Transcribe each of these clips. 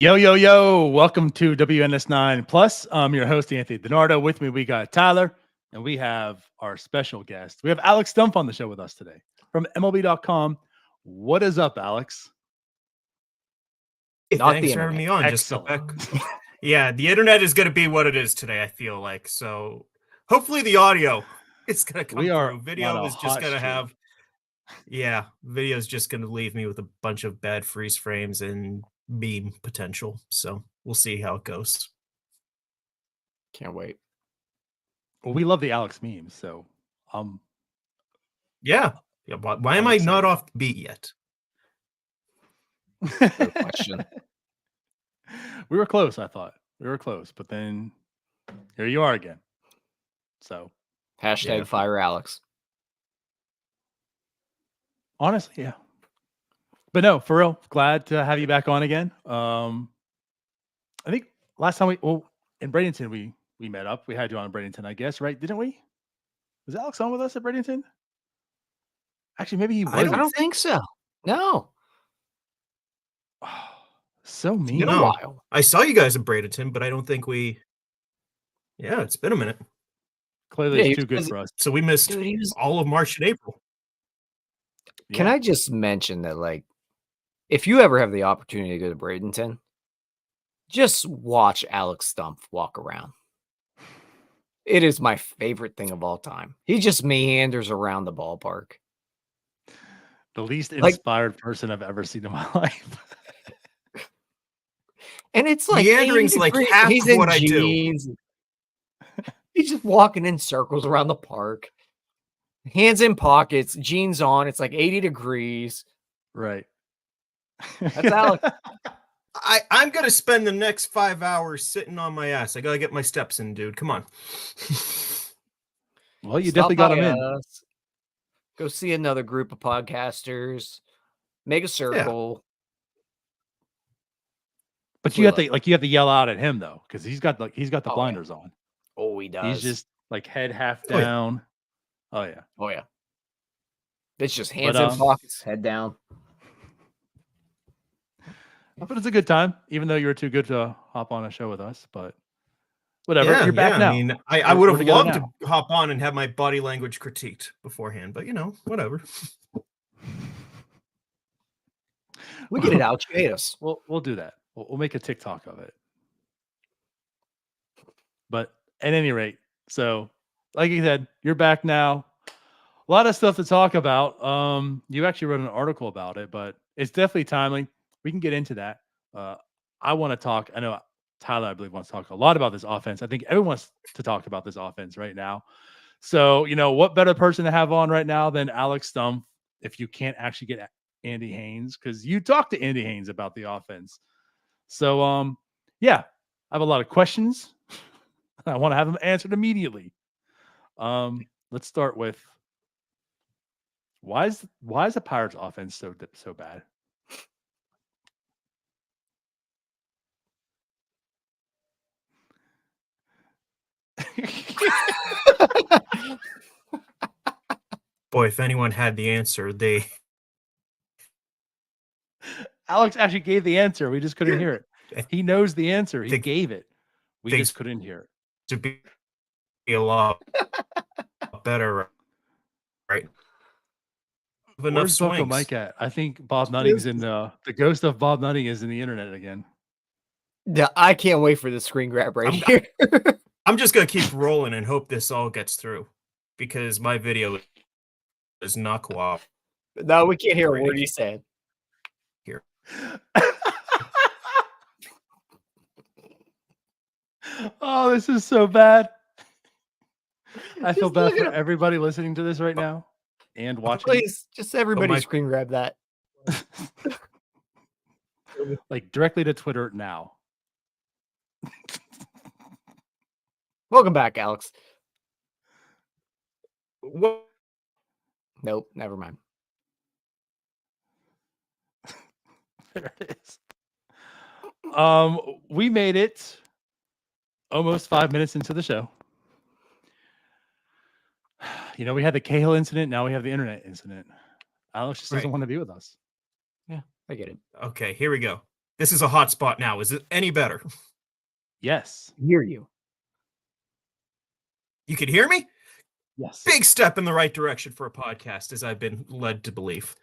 Yo, yo, yo. Welcome to wNS9 Plus. I'm your host, Anthony DiNardo. With me, we got Tyler, and we have our special guest. We have Alex Stumpf on the show with us today from MLB.com. What is up, Alex? Hey, Not thanks the for having internet. me on. Excellent. Yeah, the internet is going to be what it is today, I feel like. So hopefully the audio is going to come We are through. on Video a is just hot going to streak. have, video is just going to leave me with a bunch of bad freeze frames and meme potential. So we'll see how it goes. Can't wait. Well, we love the Alex memes, so Yeah. Why am I'm I not excited. off the beat yet? Good question. We were close, I thought. We were close, but then here you are again. So Hashtag Yeah. fire Alex. honestly, yeah. But no, for real, glad to have you back on again. I think last time in Bradenton we met up. We had you on in Bradenton, I guess, right? Didn't we? Was Alex on with us at Bradenton? Actually, maybe he I wasn't. I don't think so. No. Oh, so mean. Been a No. while. I saw you guys in Bradenton, but I don't think Yeah, it's been a minute. Clearly, Yeah, it's he too was good busy. for us. So we missed Dude, he was. all of March and April. Can Yeah. I just mention that, like, if you ever have the opportunity to go to Bradenton, just watch Alex Stumpf walk around. It is my favorite thing of all time. He just meanders around the ballpark. The least Like- inspired person I've ever seen in my life. And it's like Meandering's 80 like degrees. half He's of in what I do. jeans. He's just walking in circles around the park. Hands in pockets, jeans on. It's like 80 degrees. Right. That's Alex. I'm gonna spend the next 5 hours sitting on my ass. I gotta get my steps in, dude. Come on. Well, you Stop definitely got by him in. us. Go see another group of podcasters. Make a circle. But We you have love to you have to yell out at him though, because he's got the Oh, yeah. blinders on. Oh, he does. He's just like head half Oh, yeah. down. Oh yeah. Oh, yeah. It's just hands But, in pockets, head down. But it's a good time, even though you were too good to hop on a show with us. But whatever, you're back now. I mean, I We're- would we're have together loved now. to hop on and have my body language critiqued beforehand, but whatever. We get it out. You hate us. We'll do that. We'll make a TikTok of it. But at any rate, so like you said, you're back now. A lot of stuff to talk about. You actually wrote an article about it, but it's definitely timely. We can get into that. I want to talk. I know Tyler, I believe, wants to talk a lot about this offense. I think everyone wants to talk about this offense right now. So, what better person to have on right now than Alex Stumpf if you can't actually get Andy Haines, because you talked to Andy Haines about the offense. So, yeah, I have a lot of questions. I want to have them answered immediately. Let's start with why is the Pirates offense so bad? Boy, if anyone had the answer, they Alex actually gave the answer. We just couldn't hear it. He knows the answer. He Think- gave it. We think- just couldn't hear it. should be a lot better, right? Enough Where's Bucko swings. Mike at? I think Bob Nutting's in the ghost of Bob Nutting is in the internet again. Yeah, I can't wait for the screen grab right I'm- here. I'm just gonna keep rolling and hope this all gets through, because my video is not cooperating. No, we can't hear a word he said. Oh, this is so bad. I feel Just bad look for at him. everybody listening to this right now and watching. Please, just everybody my- screen grab that. Like directly to Twitter now. Welcome back, Alex. What? Nope, never mind. There it is. We made it almost 5 minutes into the show. We had the Cahill incident. Now we have the internet incident. Alex just doesn't Right. want to be with us. I get it. Okay, here we go. This is a hot spot now. Is it any better? Yes. Hear you. You can hear me? Yes. Big step in the right direction for a podcast, as I've been led to believe.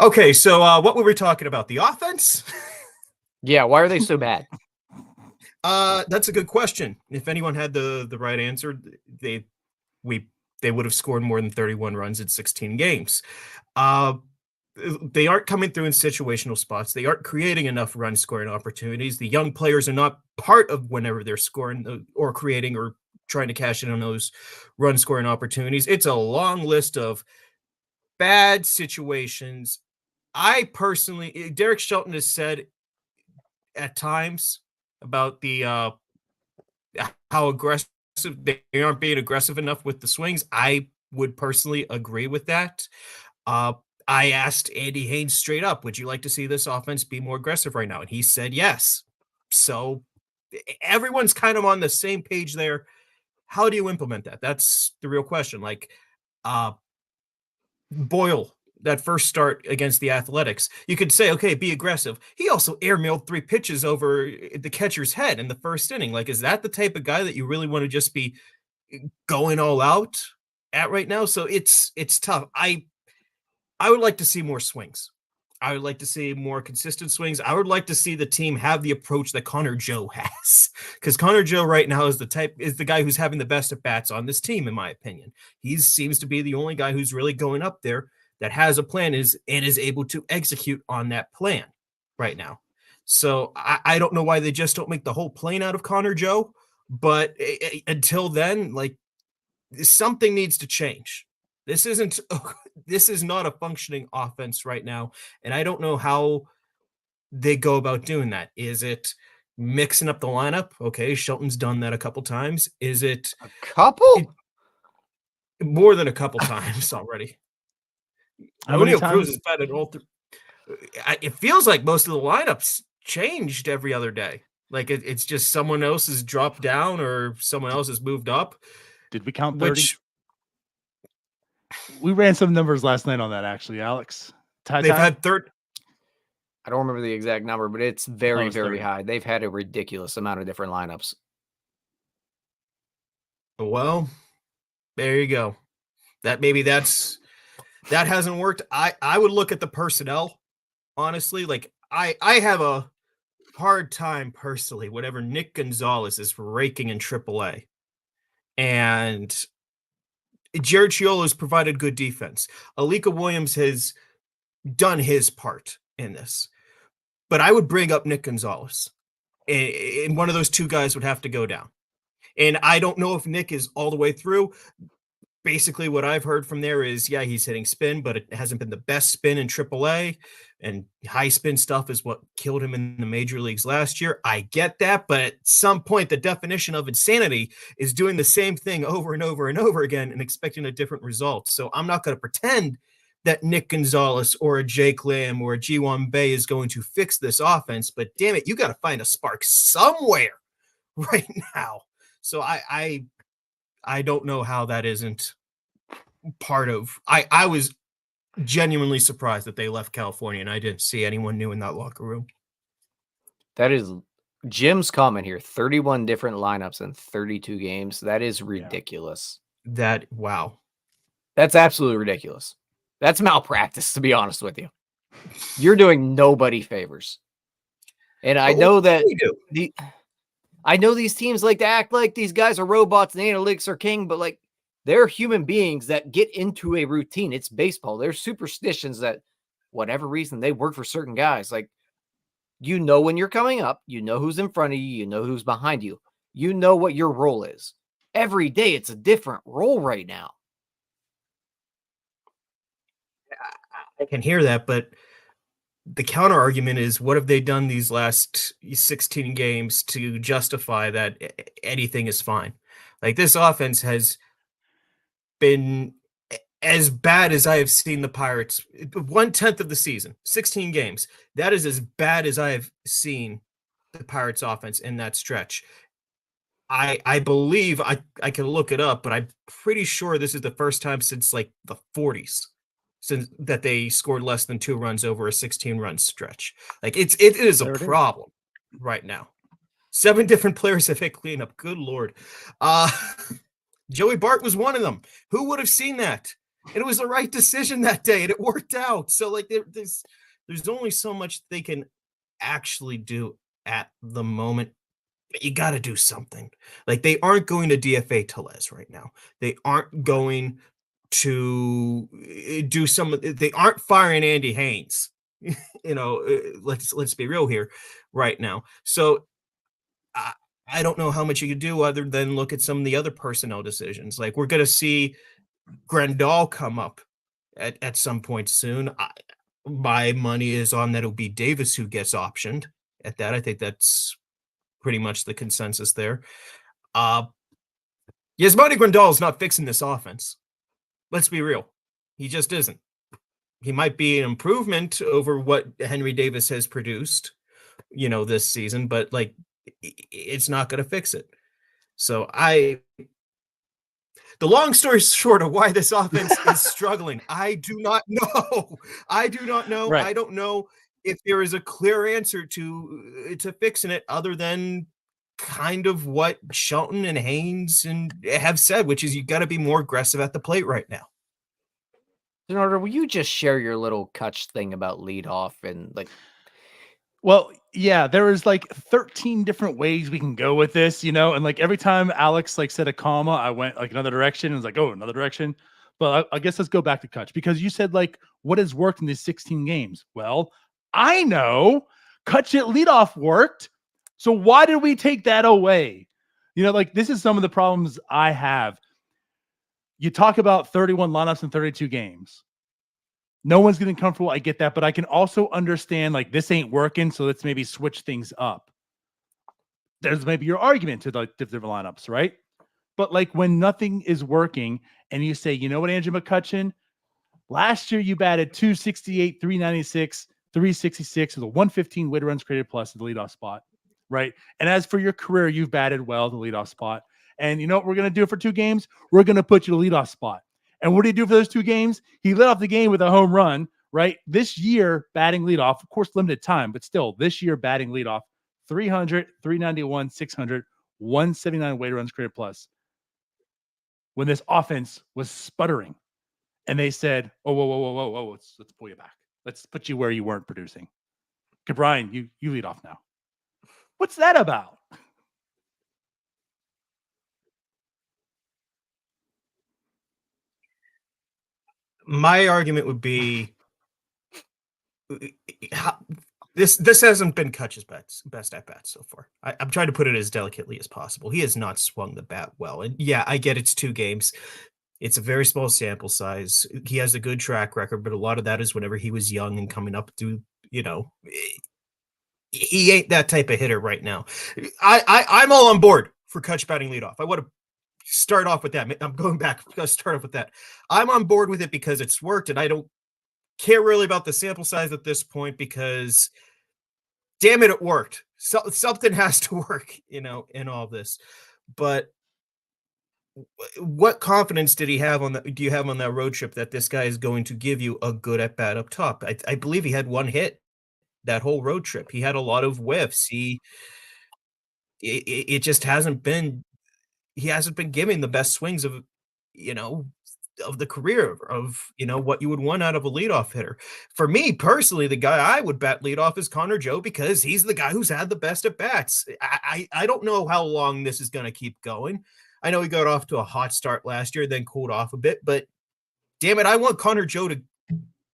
Okay, so what were we talking about? The offense? Yeah, why are they so bad? That's a good question. If anyone had the right answer, they would have scored more than 31 runs in 16 games. They aren't coming through in situational spots. They aren't creating enough run scoring opportunities. The young players are not part of whenever they're scoring or creating or trying to cash in on those run scoring opportunities. It's a long list of bad situations. I personally, Derek Shelton has said at times about the how aggressive they aren't being aggressive enough with the swings. I would personally agree with that. I asked Andy Haines straight up, would you like to see this offense be more aggressive right now? And he said yes. So everyone's kind of on the same page there. How do you implement that? That's the real question. Like Boyle, that first start against the Athletics, you could say, okay, be aggressive. He also airmailed 3 pitches over the catcher's head in the first inning. Like, is that the type of guy that you really want to just be going all out at right now? So it's tough. I would like to see more swings. I would like to see more consistent swings. I would like to see the team have the approach that Connor Joe has, because Connor Joe right now is the guy who's having the best at bats on this team, in my opinion. He seems to be the only guy who's really going up there that has a plan and is able to execute on that plan right now. So I don't know why they just don't make the whole plane out of Connor Joe, but until then, like, something needs to change. This is not a functioning offense right now, and I don't know how they go about doing that. Is it mixing up the lineup? Okay, Shelton's done that a couple times. Is it A couple? more than a couple times already? How many O'Neill Cruz times? has had it all through. It feels like most of the lineups changed every other day. Like it's just someone else has dropped down or someone else has moved up. Did we count 30? Which We ran some numbers last night on that, actually, Alex. they've had third. I don't remember the exact number, but it's very, it's very 30. high. They've had a ridiculous amount of different lineups. Well, there you go. That hasn't worked. I would look at the personnel, honestly. Like I have a hard time personally whenever Nick Gonzalez is raking in AAA. And Jared Chiolo has provided good defense. Alika Williams has done his part in this. But I would bring up Nick Gonzalez. And one of those two guys would have to go down. And I don't know if Nick is all the way through. Basically, what I've heard from there is, yeah, he's hitting spin, but it hasn't been the best spin in AAA. And high spin stuff is what killed him in the major leagues last year. I get that, but at some point, the definition of insanity is doing the same thing over and over and over again and expecting a different result. So I'm not going to pretend that Nick Gonzalez or a Jake Lamb or a G1 Bay is going to fix this offense, but damn it, you got to find a spark somewhere right now. So I don't know how that isn't part of. I was genuinely surprised that they left California, and I didn't see anyone new in that locker room. That is Jim's comment here. 31 different lineups in 32 games. That is ridiculous. Wow. That's absolutely ridiculous. That's malpractice, to be honest with you. You're doing nobody favors. And I know that I know these teams like to act like these guys are robots and analytics are king, but like they're human beings that get into a routine. It's baseball. There's superstitions that whatever reason they work for certain guys. Like, you know, when you're coming up, you know who's in front of you, you know who's behind you, you know what your role is. Every day it's a different role right now. I can hear that, but the counter argument is, what have they done these last 16 games to justify that anything is fine? Like, this offense has been as bad as I have seen the Pirates. 1/10 of the season, 16 games. That is as bad as I have seen the Pirates offense in that stretch. I believe I can look it up, but I'm pretty sure this is the first time since like the 40s since that they scored less than 2 runs over a 16-run stretch. Like it is a There it is. problem right now. 7 different players have hit cleanup. Good Lord. Joey Bart was one of them. Who would have seen that? And it was the right decision that day, and it worked out. So like there's only so much they can actually do at the moment. But you got to do something. Like they aren't going to DFA Tellez right now. They aren't going to do they aren't firing Andy Haines. Let's be real here right now. So I don't know how much you could do other than look at some of the other personnel decisions. Like we're going to see Grandal come up at some point soon. My money is on that it'll be Davis who gets optioned at that. I think that's pretty much the consensus there. Yasmani Grandal is not fixing this offense. Let's be real. He just isn't. He might be an improvement over what Henry Davis has produced, this season, but like it's not going to fix it. So the long story short of why this offense is struggling, I do not know. Right. I don't know if there is a clear answer to fixing it other than kind of what Shelton and Haines have said, which is you got to be more aggressive at the plate right now. Bernardo, will you just share your little Kutch thing about leadoff and like? Well, yeah, there is like 13 different ways we can go with this, and like every time Alex like said a comma, I went like another direction and was like, oh, another direction. But I guess let's go back to Kutch because you said like what has worked in these 16 games. Well, I know Kutch at leadoff worked. So why did we take that away? Like this is some of the problems I have. You talk about 31 lineups in 32 games. No one's getting comfortable. I get that, but I can also understand like this ain't working. So let's maybe switch things up. There's maybe your argument to the different lineups, right? But like when nothing is working and you say, you know what, Andrew McCutchen, last year you batted 268, 396, 366 with a 115 weighted runs created plus at the leadoff spot, right? And as for your career, you've batted well at the leadoff spot. And you know what we're going to do for 2 games? We're going to put you to the leadoff spot. And what did he do for those 2 games? He led off the game with a home run, right? This year, batting leadoff, of course, limited time, but still, this year, batting leadoff, 300, 391, 600, 179 weighted runs created plus. When this offense was sputtering, and they said, oh, whoa, let's pull you back. Let's put you where you weren't producing. Okay, Brian, you lead off now. What's that about? My argument would be this hasn't been Kutch's best at bats so far. I'm trying to put it as delicately as possible. He has not swung the bat well. And yeah, I get it's 2 games. It's a very small sample size. He has a good track record, but a lot of that is whenever he was young and coming up through, he ain't that type of hitter right now. I'm all on board for Kutch batting leadoff. I want to start off with that. I'm going back. Let's start off with that. I'm on board with it because it's worked, and I don't care really about the sample size at this point because, damn it worked. So, something has to work, in all this. But what confidence do you have on that road trip that this guy is going to give you a good at bat up top? I believe he had 1 hit that whole road trip. He had a lot of whiffs. It just hasn't been. He hasn't been giving the best swings of the career of what you would want out of a leadoff hitter. For me personally, the guy I would bat leadoff is Connor Joe because he's the guy who's had the best at bats. I don't know how long this is going to keep going. I know he got off to a hot start last year, then cooled off a bit, but damn it, I want Connor Joe to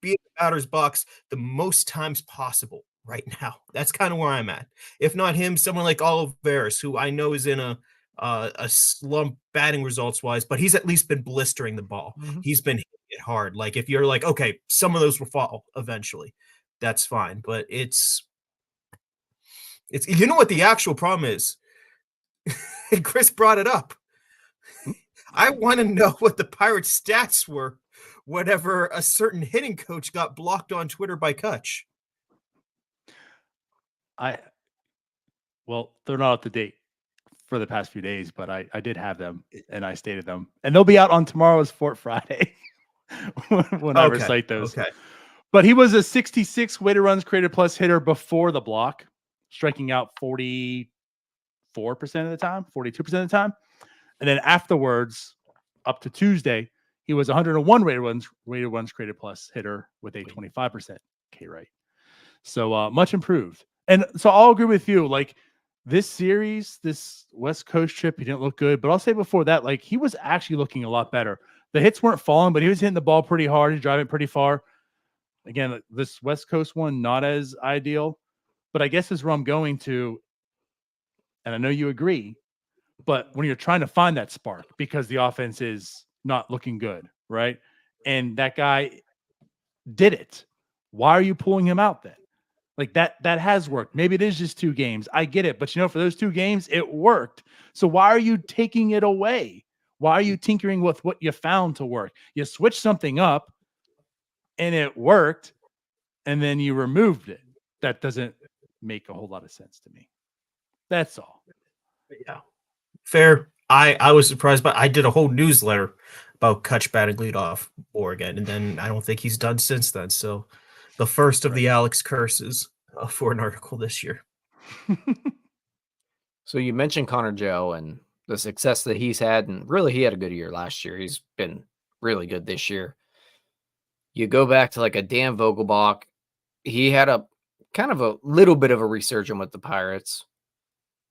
be in the batter's box the most times possible right now. That's kind of where I'm at. If not him, someone like Oliveras, who I know is in a slump batting results wise, but he's at least been blistering the ball. Mm-hmm. He's been hitting it hard. Like if you're like, okay, some of those will fall eventually, that's fine. But it's what the actual problem is. And Chris brought it up. I want to know what the Pirates' stats were whenever a certain hitting coach got blocked on Twitter by Kutch. Well, they're not up to date for the past few days, but I did have them and I stated them, and they'll be out on tomorrow's Fort Friday. when I Okay. recite those. Okay. But he was a 66 weighted runs created plus hitter before the block, striking out 44% of the time, 42% of the time. And then afterwards, up to Tuesday, he was 101 weighted runs created plus hitter with a 25% K rate. So much improved. And so I'll agree with you. Like this series, this West Coast trip, he didn't look good. But I'll say before that, like he was actually looking a lot better. The hits weren't falling, but he was hitting the ball pretty hard. He's driving pretty far. Again, this West Coast one, not as ideal. But I guess is where I'm going to, and I know you agree, but when you're trying to find that spark because the offense is not looking good, right? And that guy did it. Why are you pulling him out then? Like that has worked. Maybe it is just 2 games. I get it. But for those 2 games, it worked. So why are you taking it away? Why are you tinkering with what you found to work? You switched something up and it worked and then you removed it. That doesn't make a whole lot of sense to me. That's all. Yeah. Fair. I was surprised, but I did a whole newsletter about Kutch batting leadoff Oregon, and then I don't think he's done since then. So the first of the Alex curses for an article this year. So you mentioned Connor Joe and the success that he's had, and really he had a good year last year. He's been really good this year. You go back to like a Dan Vogelbach, he had a kind of a little bit of a resurgence with the Pirates.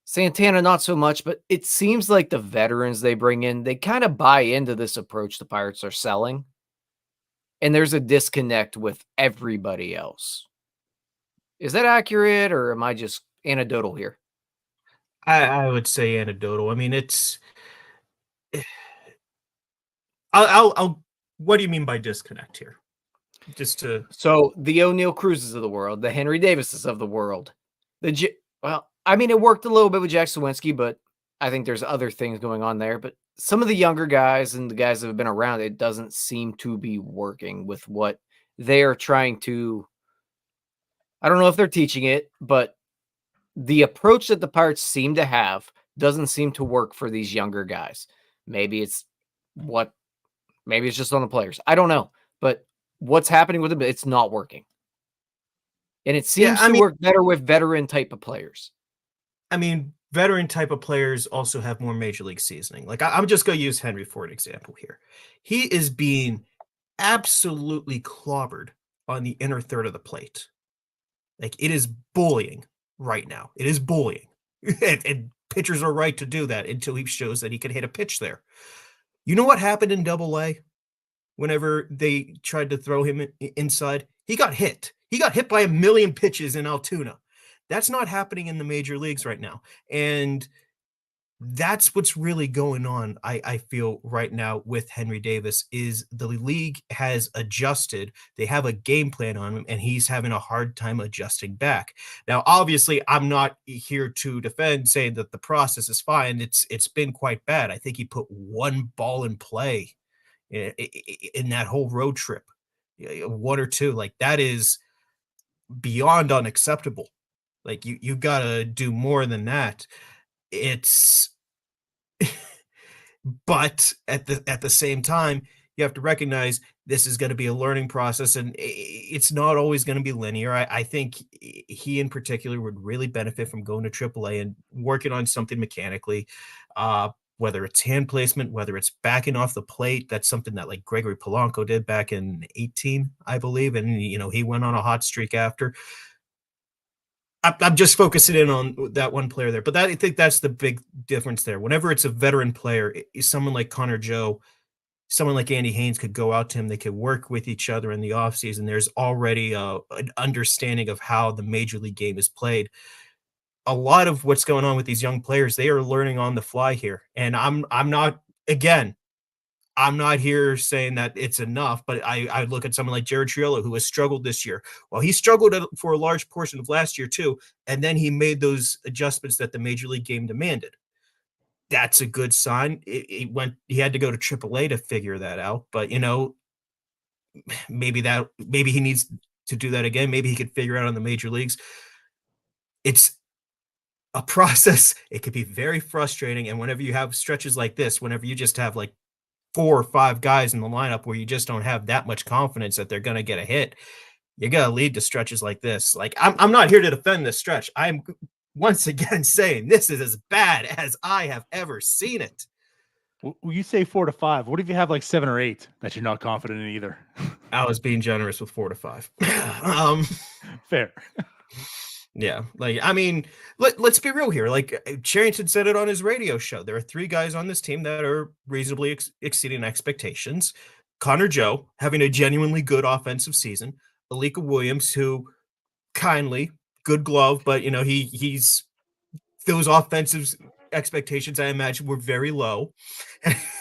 Santana, not so much, but it seems like the veterans they bring in, they kind of buy into this approach the Pirates are selling. And there's a disconnect with everybody else. Is that accurate, or am I just anecdotal here? I would say anecdotal. I mean, it's. I'll. What do you mean by disconnect here? Just to. So the O'Neill Cruzes of the world, the Henry Davises of the world, well, I mean, it worked a little bit with Jack Sawinski, but I think there's other things going on there. But some of the younger guys and the guys that have been around, it doesn't seem to be working with what they are trying to. I don't know if they're teaching it, but the approach that the Pirates seem to have doesn't seem to work for these younger guys. Maybe it's just on the players. I don't know, but what's happening with them, it's not working. And it seems to work better with veteran type of players. I mean, veteran type of players also have more major league seasoning. Like I'm just going to use Henry for an example here. He is being absolutely clobbered on the inner third of the plate. Like it is bullying right now. It is bullying. and pitchers are right to do that until he shows that he can hit a pitch there. You know what happened in Double-A? Whenever they tried to throw him inside, he got hit. He got hit by a million pitches in Altoona. That's not happening in the major leagues right now. And that's what's really going on, I feel, right now with Henry Davis, is the league has adjusted. They have a game plan on him, and he's having a hard time adjusting back. Now, obviously, I'm not here to defend saying that the process is fine. It's been quite bad. I think he put 1 ball in play in that whole road trip, 1 or 2. Like that is beyond unacceptable. Like you got to do more than that. It's but at the same time, you have to recognize this is going to be a learning process, and it's not always going to be linear. I think he in particular would really benefit from going to AAA and working on something mechanically, whether it's hand placement, whether it's backing off the plate. That's something that like Gregory Polanco did back in 18, I believe, and he went on a hot streak after. I'm just focusing in on that one player there, but I think that's the big difference there. Whenever it's a veteran player, someone like Connor Joe, someone like Andy Haines could go out to him. They could work with each other in the offseason. There's already an understanding of how the major league game is played. A lot of what's going on with these young players, they are learning on the fly here. And I'm not here saying that it's enough, but I look at someone like Jared Triolo, who has struggled this year. Well, he struggled for a large portion of last year too, and then he made those adjustments that the major league game demanded. That's a good sign. He had to go to AAA to figure that out, but maybe he needs to do that again. Maybe he could figure out on the major leagues. It's a process. It could be very frustrating, and whenever you have stretches like this, whenever you just have like 4 or 5 guys in the lineup where you just don't have that much confidence that they're going to get a hit, you got to lead to stretches like this. Like I'm not here to defend this stretch. I'm once again saying this is as bad as I have ever seen it. Well, you say 4 to 5. What if you have like 7 or 8 that you're not confident in either? I was being generous with 4 to 5. Fair. Yeah, like I mean, let's be real here. Like Charrington said it on his radio show. There are 3 guys on this team that are reasonably exceeding expectations. Connor Joe having a genuinely good offensive season. Alika Williams, who kindly good glove, but you know he's those offensive expectations I imagine were very low.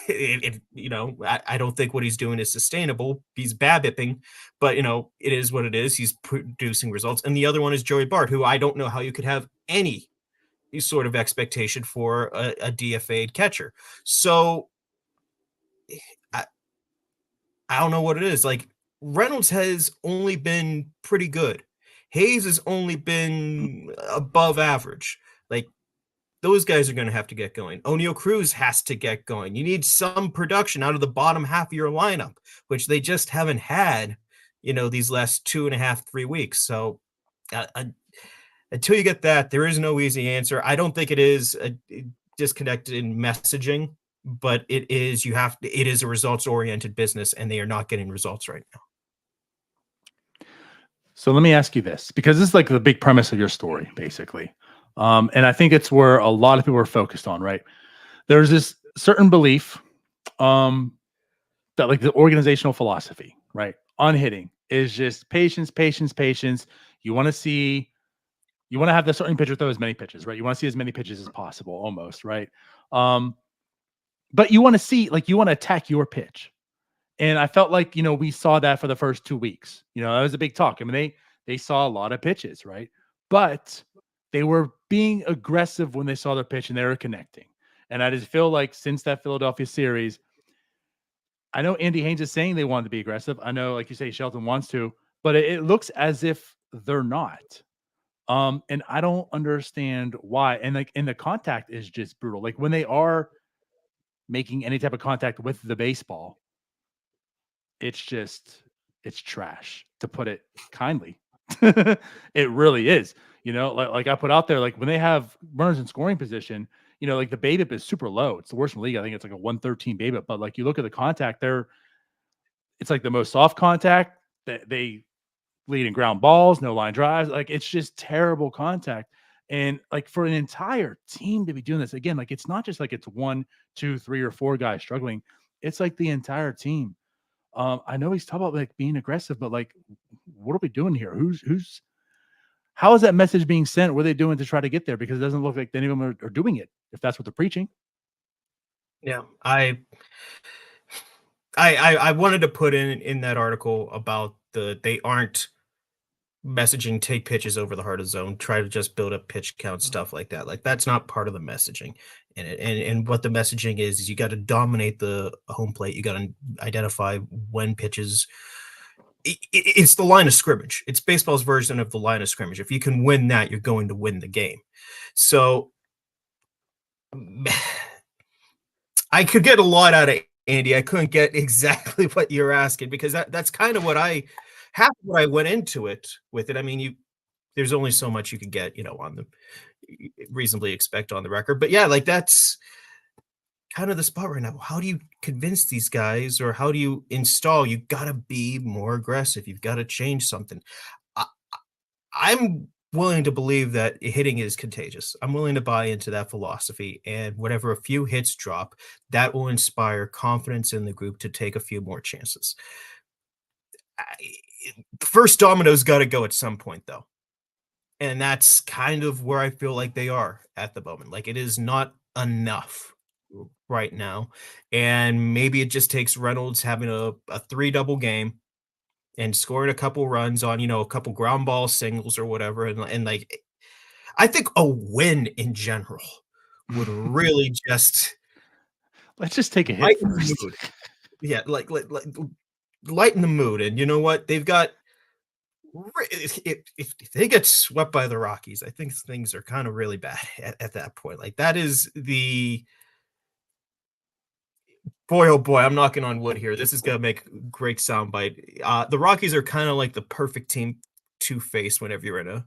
You know, I don't think what he's doing is sustainable. He's BABIPing, but you know, it is what it is. He's producing results. And the other one is Joey Bart, who I don't know how you could have any sort of expectation for a DFA'd catcher. So I don't know what it is. Like Reynolds has only been pretty good. Hayes has only been above average. Like those guys are going to have to get going. O'Neal Cruz has to get going. You need some production out of the bottom half of your lineup, which they just haven't had, you know, these last 2.5, 3 weeks. So until you get that, there is no easy answer. I don't think it is a disconnect in messaging, but it is it is a results oriented business, and they are not getting results right now. So let me ask you this, because this is like the big premise of your story, basically. And I think it's where a lot of people are focused on, right? There's this certain belief that like the organizational philosophy, right, on hitting is just patience, patience, patience. You want to have the certain pitcher throw as many pitches, right? You want to see as many pitches as possible, almost, right? But you want to attack your pitch. And I felt like, you know, we saw that for the first 2 weeks. You know, that was a big talk. I mean, they saw a lot of pitches, right? But they were being aggressive when they saw their pitch and they were connecting. And I just feel like since that Philadelphia series, I know Andy Haines is saying they wanted to be aggressive. I know, like you say, Shelton wants to, but it looks as if they're not. And I don't understand why. And the contact is just brutal. Like when they are making any type of contact with the baseball, it's trash, to put it kindly. It really is. You know, like I put out there, like when they have runners in scoring position, you know, like the BABIP is super low. It's the worst in the league. I think it's like a 113 BABIP. But like you look at the contact, it's like the most soft contact that they lead in ground balls, no line drives. Like it's just terrible contact. And like for an entire team to be doing this again, like it's not just like it's 1, 2, 3, or 4 guys struggling. It's like the entire team. I know he's talking about like being aggressive, but like, what are we doing here? How is that message being sent? What are they doing to try to get there? Because it doesn't look like any of them are doing it, if that's what they're preaching. Yeah, I wanted to put in that article about they aren't messaging take pitches over the heart of zone, try to just build up pitch count, stuff like that. Like that's not part of the messaging. And what the messaging is you got to dominate the home plate. You got to identify when pitches. It's the line of scrimmage. It's baseball's version of the line of scrimmage. If you can win that, you're going to win the game. So I could get a lot out of Andy. I couldn't get exactly what you're asking because that's kind of what I went into it with it. I mean, there's only so much you could get, you know, on the reasonably expect on the record. But yeah, like that's kind of the spot right now. How do you convince these guys, or how do you install? You got to be more aggressive. You've got to change something. I'm willing to believe that hitting is contagious. I'm willing to buy into that philosophy, and whenever a few hits drop, that will inspire confidence in the group to take a few more chances. The first domino's got to go at some point, though. And that's kind of where I feel like they are at the moment. Like it is not enough right now. And maybe it just takes Reynolds having a 3-double game and scoring a couple runs on, you know, a couple ground ball singles or whatever. And like, I think a win in general would really just let's just take a hit first. Yeah, like lighten the mood. And you know what? They've got if they get swept by the Rockies, I think things are kind of really bad at that point. Like that is Boy, oh boy, I'm knocking on wood here. This is gonna make a great soundbite. The Rockies are kind of like the perfect team to face whenever you're in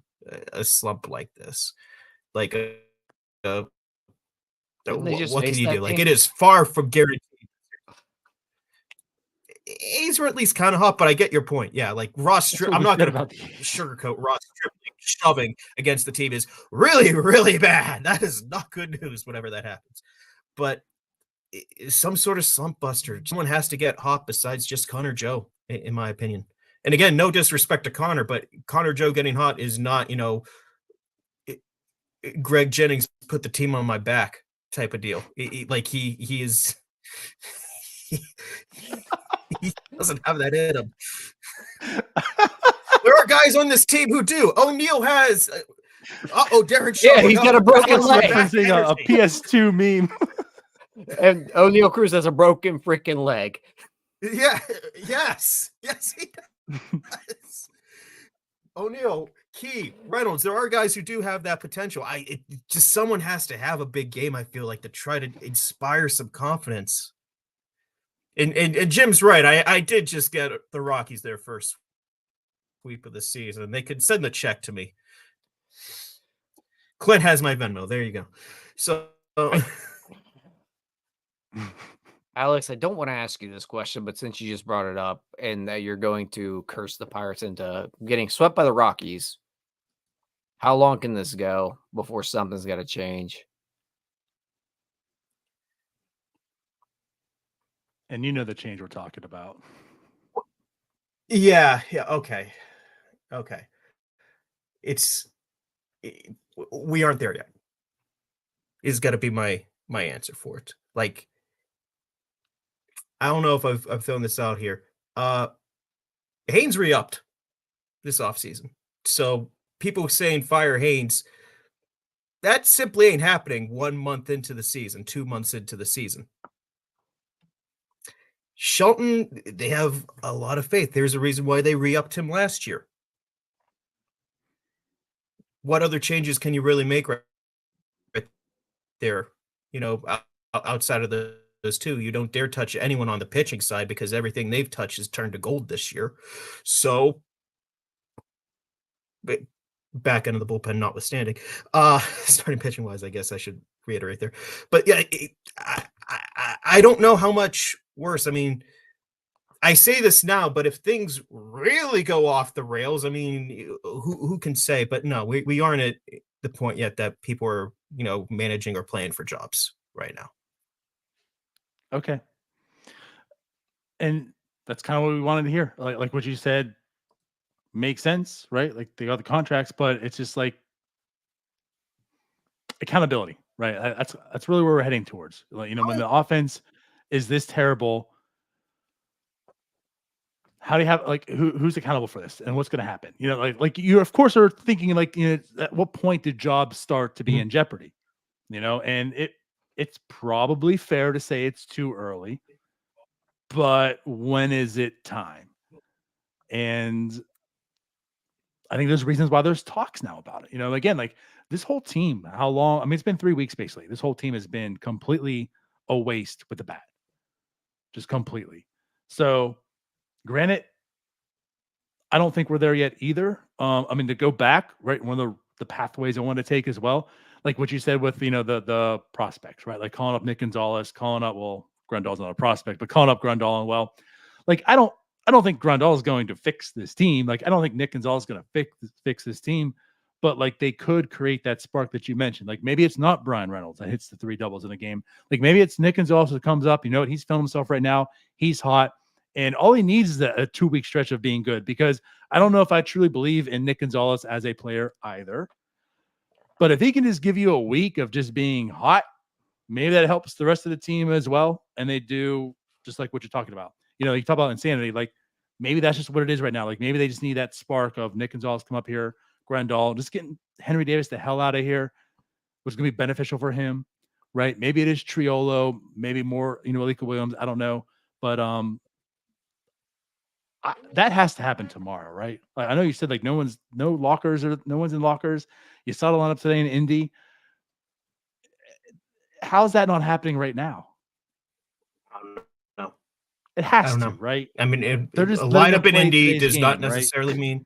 a slump like this. Like, Didn't they just what can face you that do? Like, team? it is far from guaranteed. A's were at least kind of hot, but I get your point. Yeah, like That's what I'm we not said going to about the sugarcoat Ross tripling, shoving against the team is really, really bad. That is not good news whenever that happens. But some sort of slump buster. Someone has to get hot besides just Connor Joe, in my opinion. And again, no disrespect to Connor, but Connor Joe getting hot is not, Greg Jennings put the team on my back type of deal. Like he is. He doesn't have that in him. There are guys on this team who do. O'Neal has. Darren Shaw. Yeah, he's got a broken leg. Referencing a PS2 meme. And O'Neal Cruz has a broken freaking leg. Yeah. Yes, he does. O'Neal, Key, Reynolds. There are guys who do have that potential. Just someone has to have a big game. I feel like to try to inspire some confidence. And Jim's right. I did just get the Rockies their first sweep of the season. They could send the check to me. Clint has my Venmo. There you go. So, Alex, I don't want to ask you this question, but since you just brought it up and that you're going to curse the Pirates into getting swept by the Rockies, how long can this go before something's got to change? And you know the change we're talking about. yeah, okay. We aren't there yet. Is got to be my answer for it. Like, I don't know if I've thrown this out here. Haines re-upped this offseason. So people saying fire Haines, that simply ain't happening 1 month into the season, 2 months into the season. Shelton, they have a lot of faith. There's a reason why they re-upped him last year. What other changes can you really make right there? Outside of those two, you don't dare touch anyone on the pitching side because everything they've touched has turned to gold this year. So, back end of the bullpen notwithstanding, starting pitching wise, I guess I should reiterate there. But yeah, I don't know how much worse. I mean, I say this now, but if things really go off the rails, I mean, who can say? But no, we aren't at the point yet that people are, managing or playing for jobs right now. Okay. And that's kind of what we wanted to hear. Like what you said makes sense, right? Like they got the contracts, but it's just like accountability, right? That's really where we're heading towards. Like, when the offense is this terrible, how do you have who's accountable for this and what's going to happen? Like you of course are thinking at what point did jobs start to be in jeopardy? And it's probably fair to say it's too early, but when is it time? And I think there's reasons why there's talks now about it. Again, like this whole team, how long? I mean, it's been 3 weeks basically. This whole team has been completely a waste with the bat, just completely. So, granted, I don't think we're there yet either. I mean, to go back, right? One of the pathways I want to take as well, like what you said with the prospects, right? Like calling up Nick Gonzalez, Grandal's not a prospect, but calling up Grandal and like I don't think Grandal is going to fix this team. Like I don't think Nick Gonzalez is going to fix this team, but like they could create that spark that you mentioned. Like maybe it's not Brian Reynolds that hits the 3 doubles in a game. Like maybe it's Nick Gonzalez that comes up. He's filming himself right now. He's hot. And all he needs is a 2-week stretch of being good, because I don't know if I truly believe in Nick Gonzalez as a player either. But if he can just give you a week of just being hot, maybe that helps the rest of the team as well. And they do just like what you're talking about. You talk about insanity. Like maybe that's just what it is right now. Like maybe they just need that spark of Nick Gonzalez come up here, Grandal, just getting Henry Davis the hell out of here was going to be beneficial for him, right? Maybe it is Triolo, maybe more, Alika Williams. I don't know. But that has to happen tomorrow, right? Like, I know you said like no one's in lockers. You saw the lineup today in Indy. How's that not happening right now? It I has don't to, know. right? I mean, a They're just they're gonna lineup in play Indy today's does not game, right? necessarily mean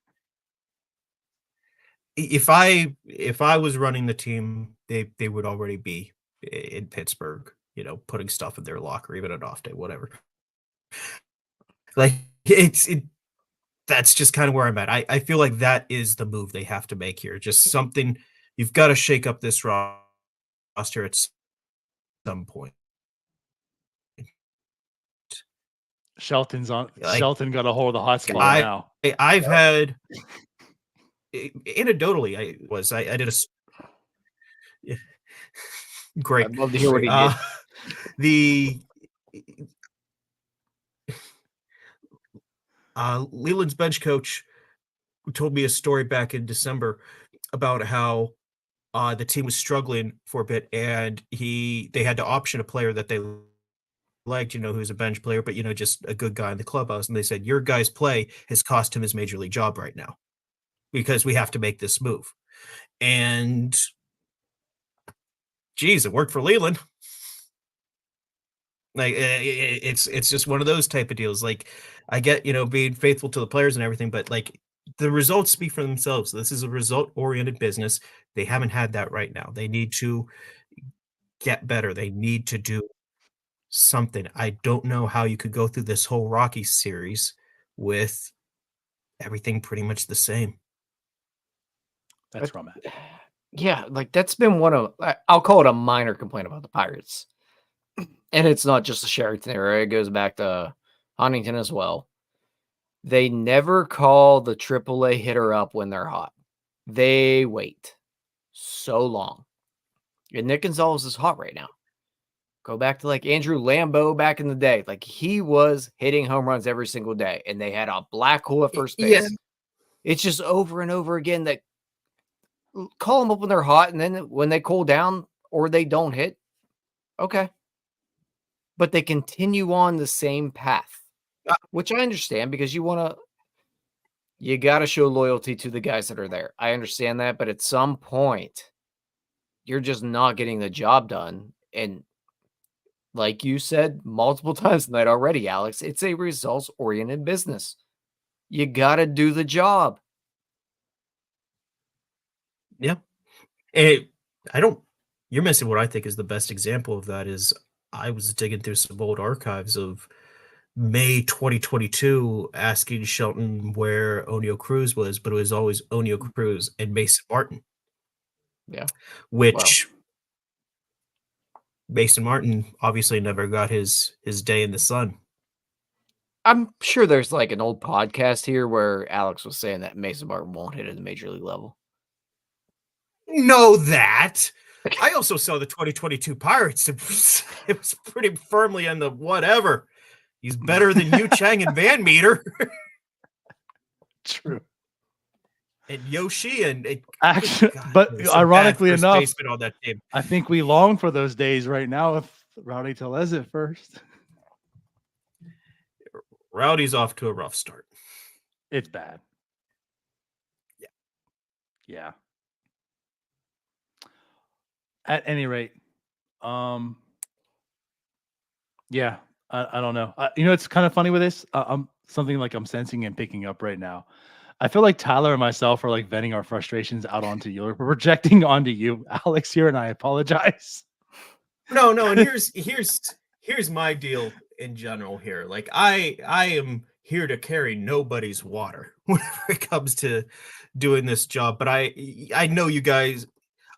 if I was running the team, they would already be in Pittsburgh, putting stuff in their locker, even an off day, whatever. Like that's just kind of where I'm at. I feel like that is the move they have to make here. Just something you've got to shake up this roster at some point. Like Shelton got a hold of the hot spot Yeah. now. I've had anecdotally, I did a yeah, great. I'd love to hear what he did. The Leland's bench coach told me a story back in December about how the team was struggling for a bit, and they had to option a player that they liked, who's a bench player, but just a good guy in the clubhouse. And they said, your guy's play has cost him his major league job right now because we have to make this move. And geez, it worked for Leland. Like it's just one of those type of deals. Like I get, being faithful to the players and everything, but like the results speak for themselves. This is a result oriented business. They haven't had that right now. They need to get better. They need to do something. I don't know how you could go through this whole Rocky series with everything pretty much the same. That's where I'm at. Yeah, like that's been one of I'll call it a minor complaint about the Pirates. And it's not just the Sheraton area, it goes back to Huntington as well. They never call the AAA hitter up when they're hot. They wait so long. And Nick Gonzalez is hot right now. Go back to like Andrew Lambeau back in the day. Like he was hitting home runs every single day, and they had a black hole at first base. Yeah. It's just over and over again that call them up when they're hot, and then when they cool down or they don't hit, okay. But they continue on the same path, which I understand because you got to show loyalty to the guys that are there. I understand that, but at some point, you're just not getting the job done. And like you said multiple times tonight already, Alex, it's a results-oriented business. You got to do the job. Yeah. You're missing what I think is the best example of that is I was digging through some old archives of May 2022 asking Shelton where O'Neill Cruz was, but it was always O'Neill Cruz and Mason Martin. Yeah. Which Mason Martin obviously never got his day in the sun. I'm sure there's like an old podcast here where Alex was saying that Mason Martin won't hit at the major league level. Know that. I also saw the 2022 Pirates. It was pretty firmly in the whatever. He's better than Yu Chang and Van Meter. True. And Yoshi and Actually, God, but there's some bad ironically first enough, baseman on that team. I think we long for those days right now if Rowdy Tellez at first. Rowdy's off to a rough start. It's bad. Yeah. Yeah. At any rate, yeah, I don't know. It's kind of funny with this. I'm something like I'm sensing and picking up right now. I feel like Tyler and myself are like venting our frustrations out onto you. We're projecting onto you, Alex, here, and I apologize. No, and here's my deal in general here. Like I am here to carry nobody's water whenever it comes to doing this job. But I know you guys.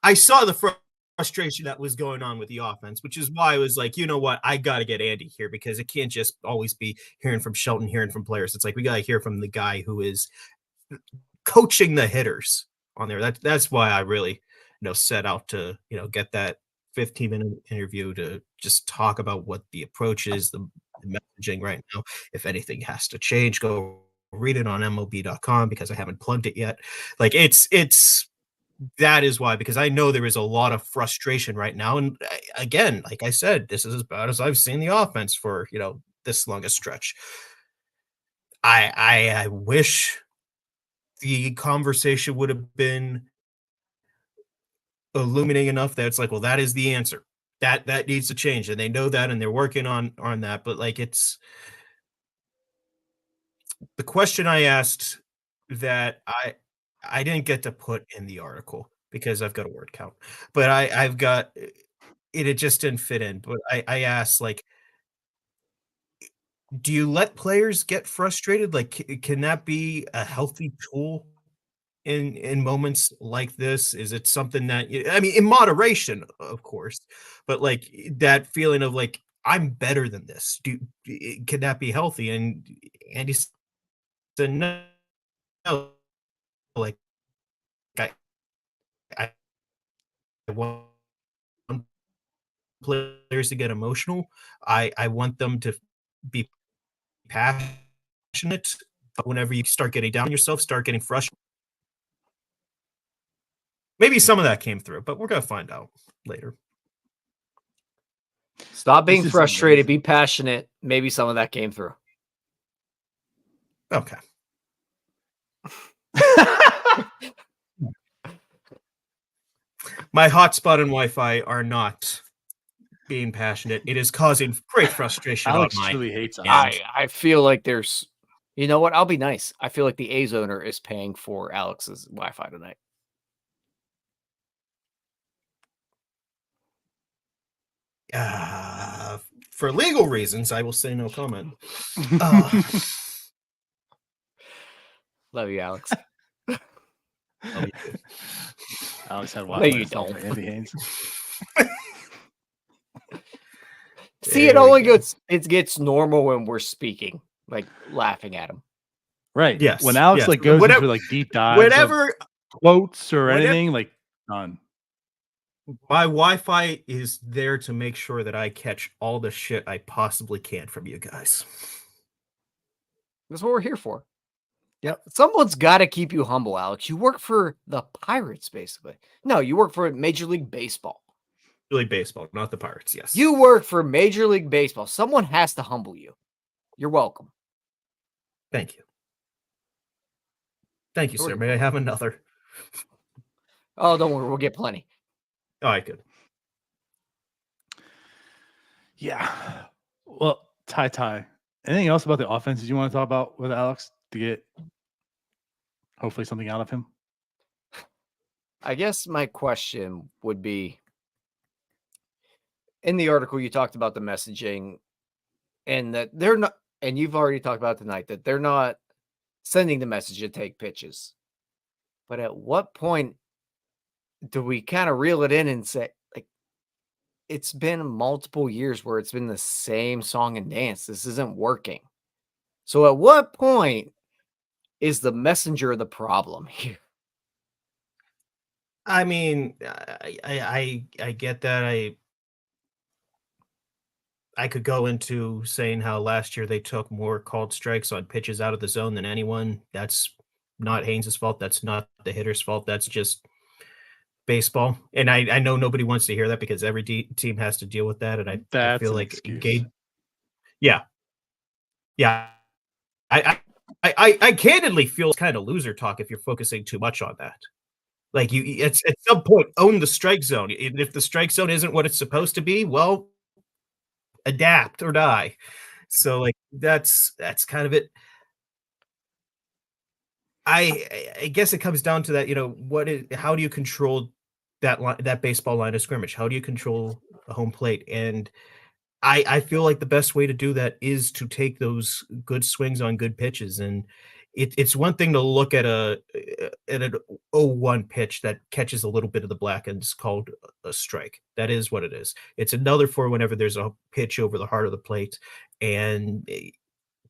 I saw the frustration that was going on with the offense, which is why I was like, you know what, I got to get Andy here because it can't just always be hearing from Shelton, hearing from players. It's like we got to hear from the guy who is coaching the hitters on there. That's why I really, set out to, get that 15-minute interview to just talk about what the approach is, the messaging right now. If anything has to change, go read it on MLB.com because I haven't plugged it yet. Like it's that is why, because I know there is a lot of frustration right now. And again, like I said, this is as bad as I've seen the offense for, this long a stretch. I wish the conversation would have been illuminating enough that it's like, well, that is the answer. That needs to change. And they know that and they're working on that. But like the question I asked that I didn't get to put in the article because I've got a word count, but I've got it just didn't fit in. But I asked, like, do you let players get frustrated? Like, can that be a healthy tool in moments like this? Is it something that I mean, in moderation, of course, but like that feeling of like I'm better than this. Can that be healthy? And Andy said no. Like I, I want players to get emotional. I want them to be passionate. But whenever you start getting down on yourself, start getting frustrated. Maybe some of that came through, but we're gonna find out later. Stop being This is frustrated. amazing. Be passionate. Maybe some of that came through. Okay. My hotspot and Wi-Fi are not being passionate. It is causing great frustration Alex on my truly hates us. end. I feel like there's, you know what? I'll be nice. I feel like the A's owner is paying for Alex's Wi-Fi tonight. For legal reasons, I will say no comment. Uh, Love you, Alex. love you too. Alex had No, Wi-Fi you installed for don't. Andy Haines. See, There we go. it gets normal when we're speaking, like laughing at him. Right. Yes. When Alex yes. like goes Whenever, into like deep dives whenever, of quotes or whenever anything, like done. my Wi-Fi is there to make sure that I catch all the shit I possibly can from you guys. That's what we're here for. Yep. Someone's got to keep you humble, Alex. You work for the Pirates, basically. No, you work for Major League Baseball. Really baseball, not the Pirates. Yes. You work for Major League Baseball. Someone has to humble you. You're welcome. Thank you. Thank you, Sort sir. of. May I have another? Oh, don't worry. We'll get plenty. All right, good. Yeah. Well, Ty. Anything else about the offenses you want to talk about with Alex to get hopefully something out of him? I guess my question would be, in the article you talked about the messaging and that they're not, and you've already talked about tonight that they're not sending the message to take pitches. But at what point do we kind of reel it in and say, like, it's been multiple years where it's been the same song and dance. This isn't working. So at what point is the messenger the problem here? I mean, I get that. I could go into saying how last year they took more called strikes on pitches out of the zone than anyone. That's not Haynes' fault. That's not the hitter's fault. That's just baseball. And I know nobody wants to hear that because every team has to deal with that. And I That's feel an like excuse. yeah, yeah. I candidly feel it's kind of loser talk if you're focusing too much on that. Like it's at some point own the strike zone. If the strike zone isn't what it's supposed to be, well, adapt or die. So like that's kind of it. I guess it comes down to that, how do you control that baseball line of scrimmage? How do you control a home plate? And I feel like the best way to do that is to take those good swings on good pitches. And it's one thing to look at an 0-1 pitch that catches a little bit of the black and it's called a strike. That is what it is. It's another for whenever there's a pitch over the heart of the plate and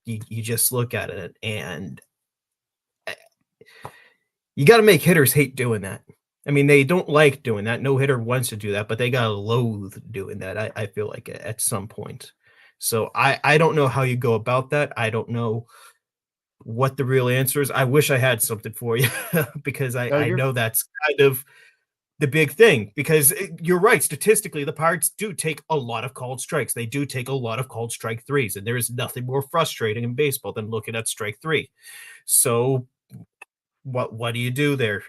you just look at it and you got to make hitters hate doing that. I mean, they don't like doing that. No hitter wants to do that, but they got to loathe doing that. I feel like at some point. So I don't know how you go about that. I don't know what the real answer is. I wish I had something for you because I know that's kind of the big thing because you're right. Statistically, the Pirates do take a lot of called strikes. They do take a lot of called strike threes, and there is nothing more frustrating in baseball than looking at strike three. So what do you do there?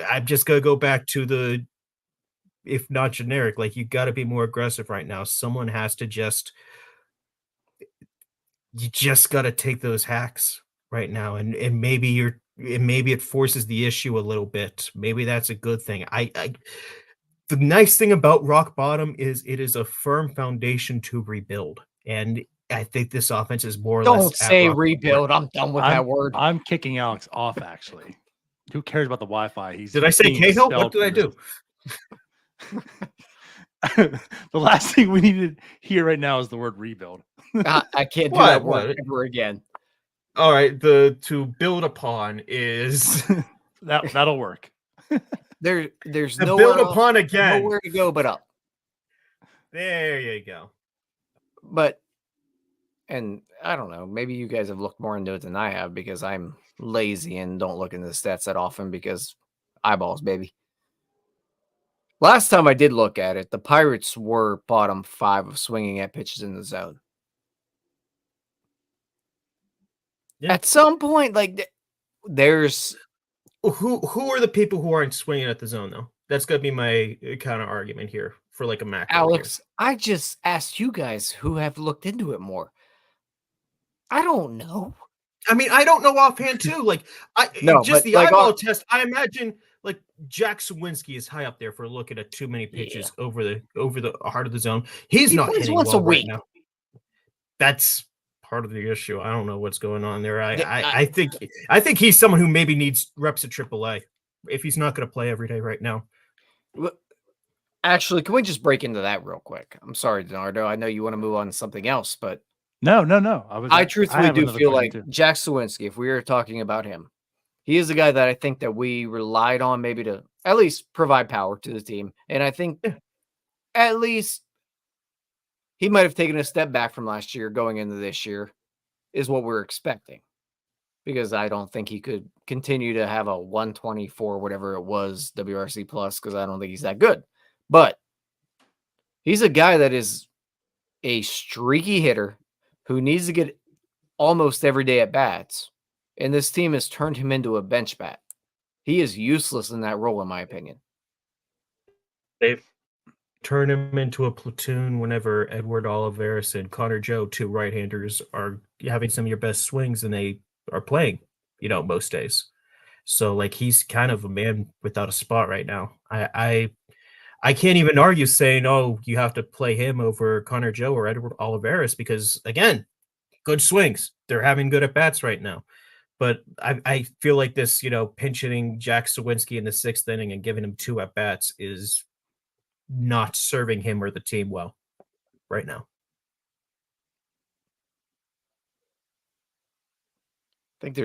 I'm just gonna go back to the if not generic, like you got to be more aggressive right now. Someone has to just you just got to take those hacks right now, and maybe it forces the issue a little bit. Maybe that's a good thing. The nice thing about rock bottom is it is a firm foundation to rebuild, and I think this offense is more or less Don't at say rock rebuild. I'm done with that word. I'm kicking Alex off, actually. Who cares about the Wi-Fi? Did I say being Cahill? What expelled did I from do? this- The last thing we need to hear right now is the word rebuild. I can't do that What? word ever again. All right, the to build upon is That'll work. There's to nowhere build else, upon again. nowhere to go but up. There you go. But, and I don't know, maybe you guys have looked more into it than I have because I'm lazy and don't look into the stats that often because eyeballs, baby. Last time I did look at it, the Pirates were bottom 5 of swinging at pitches in the zone. Yeah. At some point, like, there's Who are the people who aren't swinging at the zone though? That's gonna be my kind of argument here for like a macro. Alex. I just asked you guys who have looked into it more. I don't know. I mean, I don't know offhand too. Like, No, just but the like eyeball test. I imagine like Jack Sawinski is high up there for looking at too many pitches over the heart of the zone. He's he not plays hitting once well a week. right now. That's part of the issue. I don't know what's going on there. Yeah, I think he's someone who maybe needs reps at AAA if he's not going to play every day right now. Actually, can we just break into that real quick? I'm sorry, Donardo. I know you want to move on to something else, but No. I truthfully have do another feel question, like too. Jack Sawinski, if we were talking about him, he is the guy that I think that we relied on maybe to at least provide power to the team. And I think at least he might have taken a step back from last year going into this year is what we're expecting. Because I don't think he could continue to have a 124, whatever it was, WRC plus, because I don't think he's that good. But he's a guy that is a streaky hitter who needs to get almost every day at bats. And this team has turned him into a bench bat. He is useless in that role, in my opinion. They've turned him into a platoon whenever Edward Olivares and Connor Joe, two right-handers, are having some of your best swings and they are playing, most days. So like he's kind of a man without a spot right now. I can't even argue saying, oh, you have to play him over Connor Joe or Edward Olivares because again, good swings. They're having good at bats right now. But I feel like this, pinch hitting Jack Sawinski in the 6th inning and giving him 2 at bats is not serving him or the team well right now. I think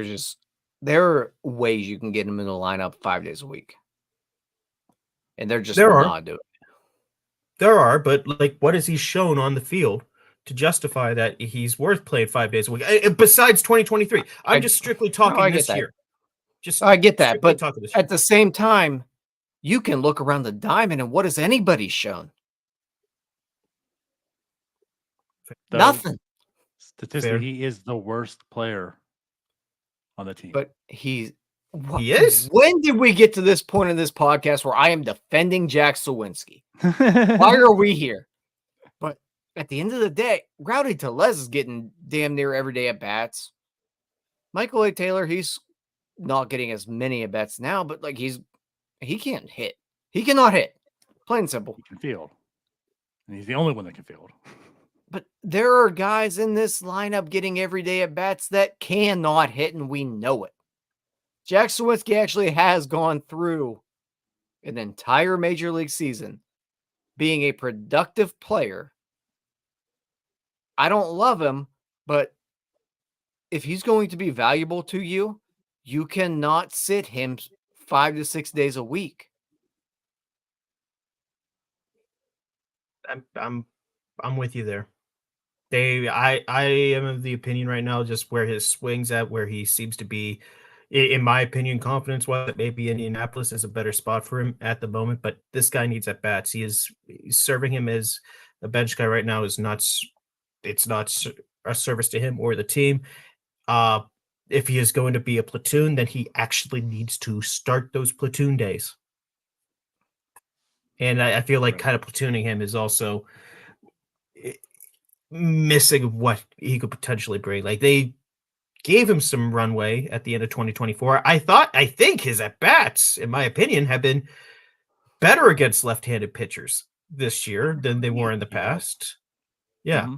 there are ways you can get him in the lineup 5 days a week. And they're just not doing it. There are, but like what has he shown on the field to justify that he's worth playing 5 days a week? Besides 2023. I'm just strictly talking this year. I get that, but at the same time, you can look around the diamond and what has anybody shown? Nothing. Statistically, he is the worst player on the team. But he is? When did we get to this point in this podcast where I am defending Jack Sawinski? Why are we here? But at the end of the day, Rowdy Tellez is getting damn near every day at bats. Michael A. Taylor, he's not getting as many at bats now, but like he can't hit. He cannot hit. Plain and simple. He can field. And he's the only one that can field. But there are guys in this lineup getting every day at bats that cannot hit, and we know it. Jack Sawinski actually has gone through an entire major league season being a productive player. I don't love him, but if he's going to be valuable to you, you cannot sit him 5 to 6 days a week. I'm with you there. I am of the opinion right now, just where his swings at, where he seems to be, in my opinion, confidence-wise, that maybe Indianapolis is a better spot for him at the moment. But this guy needs at bats. He's serving him as a bench guy right now is not. It's not a service to him or the team. If he is going to be a platoon, then he actually needs to start those platoon days. And I feel like kind of platooning him is also missing of what he could potentially bring. Like they gave him some runway at the end of 2024. I think his at bats, in my opinion, have been better against left-handed pitchers this year than they were in the past. Yeah. Mm-hmm.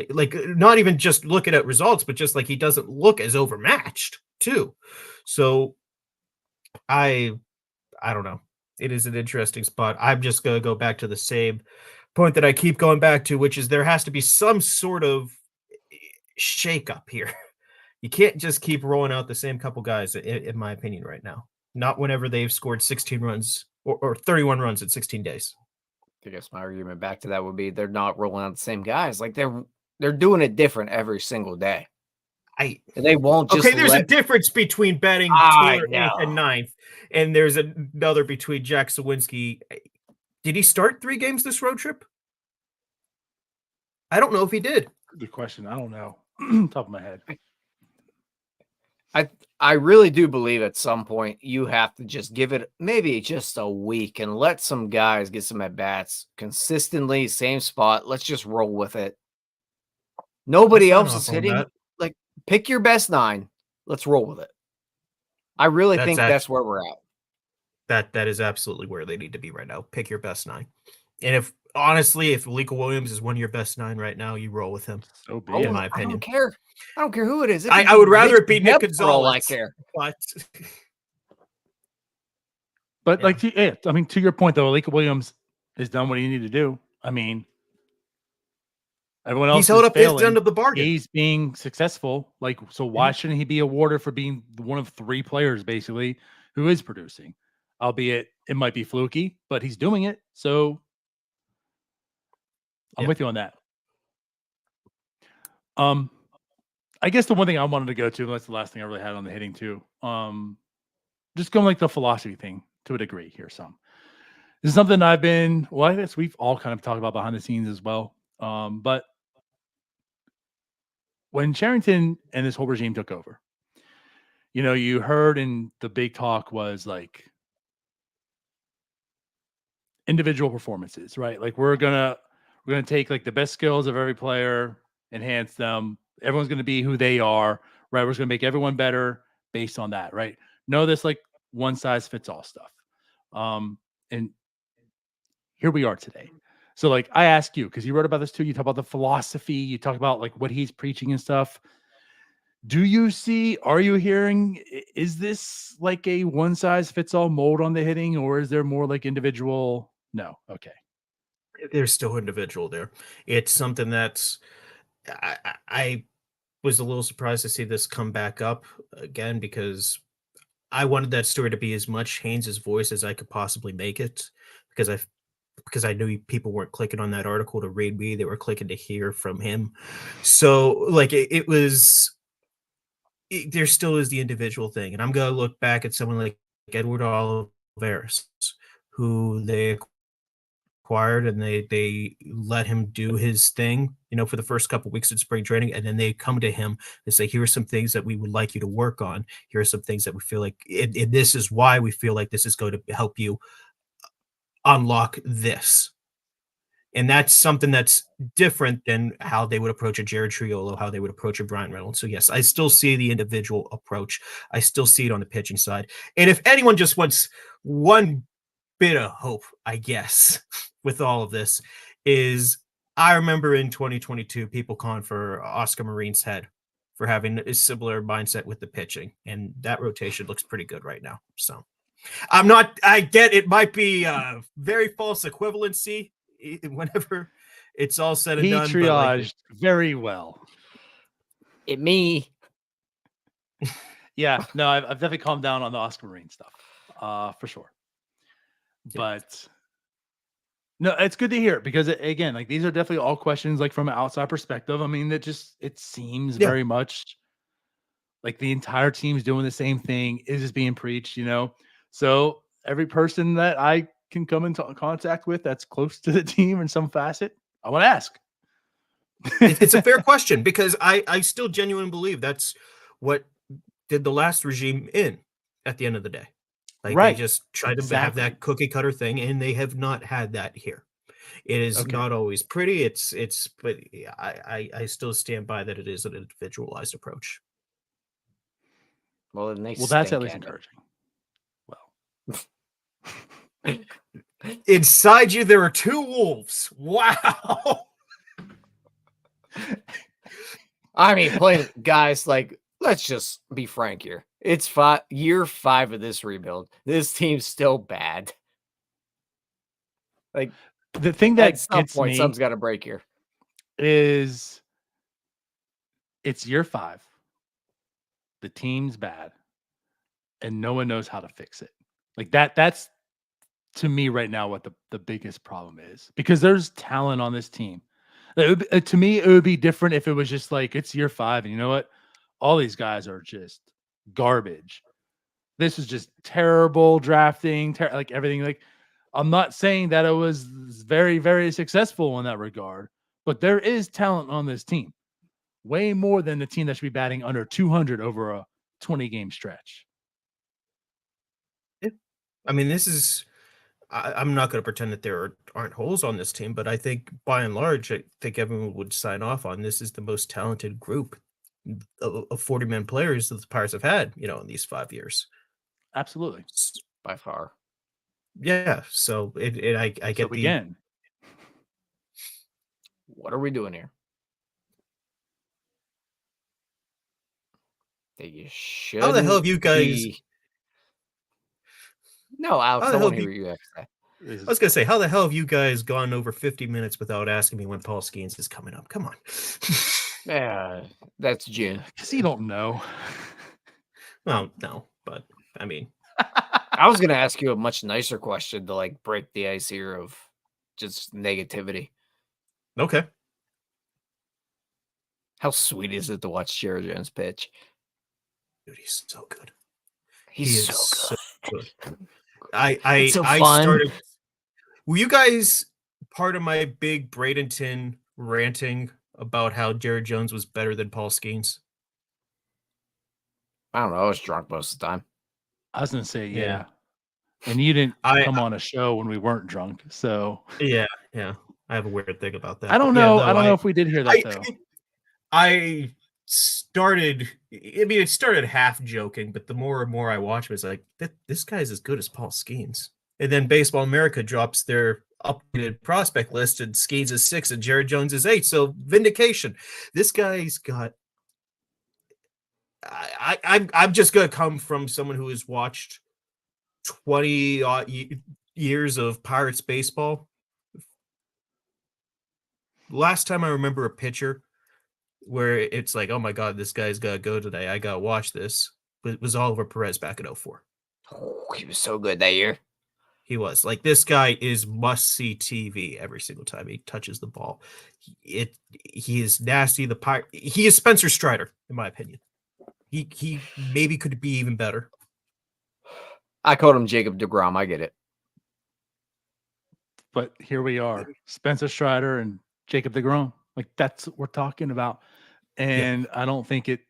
Like not even just looking at results, but just like he doesn't look as overmatched too. So I don't know. It is an interesting spot. I'm just going to go back to the same point that I keep going back to, which is there has to be some sort of shake up here. You can't just keep rolling out the same couple guys, in my opinion, right now. Not whenever they've scored 16 runs or 31 runs in 16 days. I guess my argument back to that would be they're not rolling out the same guys. Like they're doing it different every single day. And they won't just there's a difference between batting Taylor 8th and 9th, and there's another between Jack Sawinski. Did he start 3 games this road trip? I don't know if he did. Good question. I don't know. Top of my head. I really do believe at some point you have to just give it maybe just a week and let some guys get some at-bats consistently, same spot. Let's just roll with it. Nobody else is hitting. Like, pick your best 9. Let's roll with it. I really think that's where we're at. That is absolutely where they need to be right now. Pick your best 9. And if Alika Williams is one of your best 9 right now, you roll with him. So be it. In my opinion. I don't care who it is. I would rather it be Nick Gonzalez. I care. But like, I mean, to your point though, Alika Williams has done what he needed to do. I mean, everyone else he's held up failing. his end of the bargain. He's being successful. Like, so why shouldn't he be awarded for being one of 3 players basically who is producing? Albeit it might be fluky, but he's doing it. So I'm with you on that. I guess the one thing I wanted to go to, and that's the last thing I really had on the hitting too. Just going like the philosophy thing to a degree here. This is something I guess we've all kind of talked about behind the scenes as well. But when Cherington and this whole regime took over, you heard in the big talk was like individual performances, right? Like we're gonna take like the best skills of every player, enhance them. Everyone's going to be who they are, right? We're just going to make everyone better based on that, right? No, this like one size fits all stuff. And here we are today. So like I ask you, because you wrote about this too, you talk about the philosophy, you talk about like what he's preaching and stuff. Are you hearing, is this like a one size fits all mold on the hitting, or is there more like individual? No. Okay. There's still individual there. It's something that's, I was a little surprised to see this come back up again, because I wanted that story to be as much Haynes' voice as I could possibly make it, because I knew people weren't clicking on that article to read me. They were clicking to hear from him. So like there still is the individual thing. And I'm going to look back at someone like Edward Olivares, who they acquired, and they let him do his thing, for the first couple of weeks of spring training, and then they come to him and say, here are some things that we would like you to work on. Here are some things that we feel like, and this is why we feel like this is going to help you unlock this. And that's something that's different than how they would approach a Jared Triolo, how they would approach a Brian Reynolds. So yes, I still see the individual approach. I still see it on the pitching side. And if anyone just wants one bit of hope, I guess, with all of this, is I remember in 2022 people calling for Oscar Marine's head for having a similar mindset with the pitching, and that rotation looks pretty good right now. So I get it might be a very false equivalency whenever it's all said and done. He triaged very well. Yeah, no, I've definitely calmed down on the Oscar Marine stuff, for sure. But no, it's good to hear, because again, like these are definitely all questions like from an outside perspective. I mean, it seems very much like the entire team's doing the same thing. Is this being preached, So every person that I can come into contact with that's close to the team in some facet, I want to ask. It's a fair question, because I still genuinely believe that's what did the last regime in at the end of the day. Like, they just tried to have that cookie cutter thing, and they have not had that here. It is Okay. not always pretty. But I still stand by that it is an individualized approach. Well, then they Well, that's at stink least at encouraging. Well, it. Inside you, there are two wolves. Wow. I mean, guys, like, let's just be frank here. It's year 5 of this rebuild. This team's still bad. Like, the thing at that some gets point, me something's got to break here. is it's year 5. The team's bad, and no one knows how to fix it. Like that's to me right now what the biggest problem is, because there's talent on this team. To me, it would be different if it was just like it's year 5, and you know what? All these guys are just garbage. This is just terrible drafting, like everything. Like, I'm not saying that it was very, very successful in that regard, but there is talent on this team, way more than the team that should be batting under 200 over a 20-game stretch. I mean, I'm not going to pretend that there aren't holes on this team, but I think by and large, I think everyone would sign off on this is the most talented group of 40-man players that the Pirates have had, in these 5 years. Absolutely. By far. Yeah. So I get So again, what are we doing here? That you should. How the hell have you guys? No, Alex, I want to hear what you have to say. I was gonna say, how the hell have you guys gone over 50 minutes without asking me when Paul Skeens is coming up? Come on. Yeah, that's June. because you don't know. Well, no, but I mean, I was gonna ask you a much nicer question to like break the ice here of just negativity. okay. How sweet is it to watch Jared Jones pitch? Dude, he's so good. He's so good. I so fun. started. Were you guys part of my big Bradenton ranting about how Jared Jones was better than Paul Skeens? I don't know. I was drunk most of the time. I was gonna say Yeah. and you didn't I- come on a show when we weren't drunk, so Yeah. I have a weird thing about that. I don't But yeah, know. no, I don't know if we did hear that though. I started. I mean, it started half joking, but the more and more I watch, it was like, this guy's as good as Paul Skeens. And then Baseball America drops their updated prospect list, and Skeens is 6 and Jared Jones is 8. So vindication. This guy's got. I'm just gonna come from someone who has watched 20 years of Pirates baseball. Last time I remember a pitcher where it's like, oh my God, this guy's got to go today. I got to watch this. But it was Oliver Perez back in 2004. Oh, he was so good that year. He was like, this guy is must-see TV every single time he touches the ball. He is nasty. He is Spencer Strider, in my opinion. He maybe could be even better. I called him Jacob deGrom. I get it. But here we are, Spencer Strider and Jacob deGrom. Like, that's what we're talking about. And I don't think it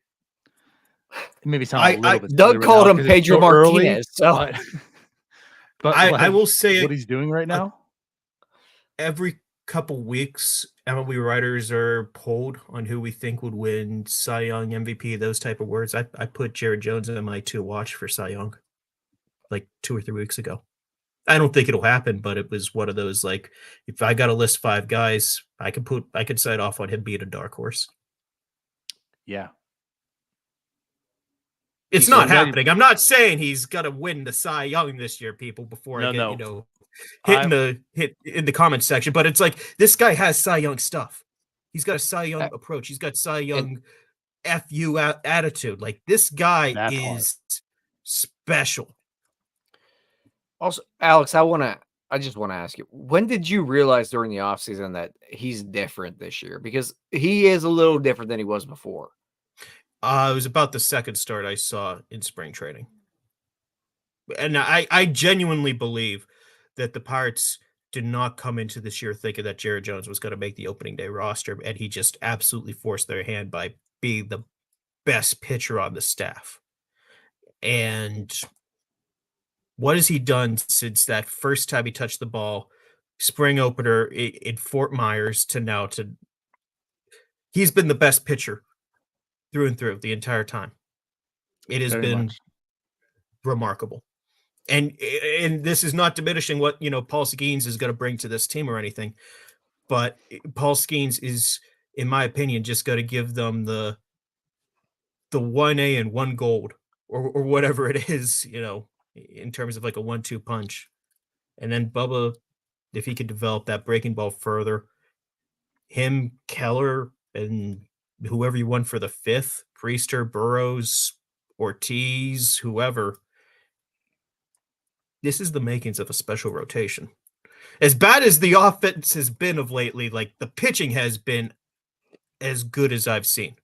maybe sounds a little bit. Doug called him Pedro Martinez. But I will say what he's doing right now. Every couple weeks, MLB writers are polled on who we think would win Cy Young, MVP, those type of words. I put Jared Jones in my to watch for Cy Young like 2 or 3 weeks ago. I don't think it'll happen, but it was one of those, like, if I got to list 5 guys, I could sign off on him being a dark horse. Yeah. It's not happening. I'm not saying he's gonna win the Cy Young this year, people, before I get, hit in the comments section. But it's like, this guy has Cy Young stuff. He's got a Cy Young approach. He's got Cy Young FU attitude. Like, this guy is special. Also, Alex, I just want to ask you, when did you realize during the offseason that he's different this year? Because he is a little different than he was before. It was about the second start I saw in spring training. And I genuinely believe that the Pirates did not come into this year thinking that Jared Jones was going to make the opening day roster, and he just absolutely forced their hand by being the best pitcher on the staff. And what has he done since that first time he touched the ball spring opener in Fort Myers to now to he's been the best pitcher through and through the entire time. It has Very been much. remarkable. And this is not diminishing what, Paul Skeens is going to bring to this team or anything, but Paul Skeens is, in my opinion, just going to give them the 1A and 1 gold or whatever it is, in terms of like a 1-2 punch. And then Bubba, if he could develop that breaking ball further, him, Keller, and whoever you want for the 5th, Priester, Burrows, Ortiz, whoever, this is the makings of a special rotation. As bad as the offense has been of lately, like the pitching has been as good as I've seen.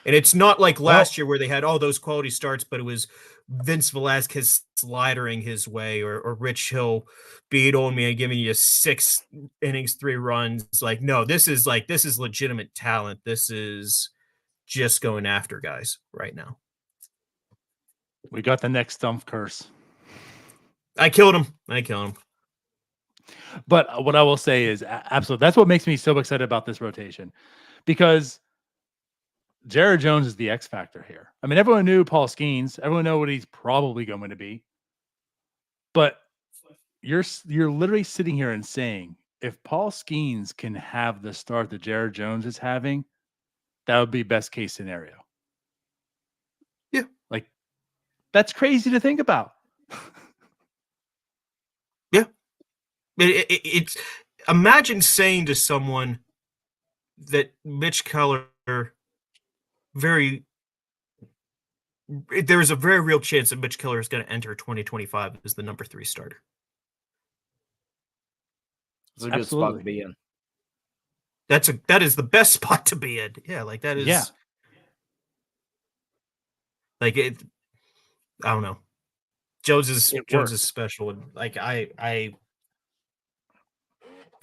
And it's not like last year where they had all those quality starts, but it was Vince Velasquez slidering his way or Rich Hill beat on me and giving you 6 innings, 3 runs. Like, no, this is legitimate talent. This is just going after guys right now. We got the next Stumpf curse. I killed him. But what I will say is absolutely, that's what makes me so excited about this rotation, because Jared Jones is the X factor here. I mean, everyone knew Paul Skeens. Everyone know what he's probably going to be. But you're literally sitting here and saying, if Paul Skeens can have the start that Jared Jones is having, that would be best case scenario. Yeah. Like, that's crazy to think about. Yeah. It's imagine saying to someone that Mitch Keller there's a very real chance that Mitch Keller is going to enter 2025 as the number 3 starter. It's a good spot to be in. That is the best spot to be in. Yeah, like that is. Yeah. Like it. I don't know. Jones is special, and like I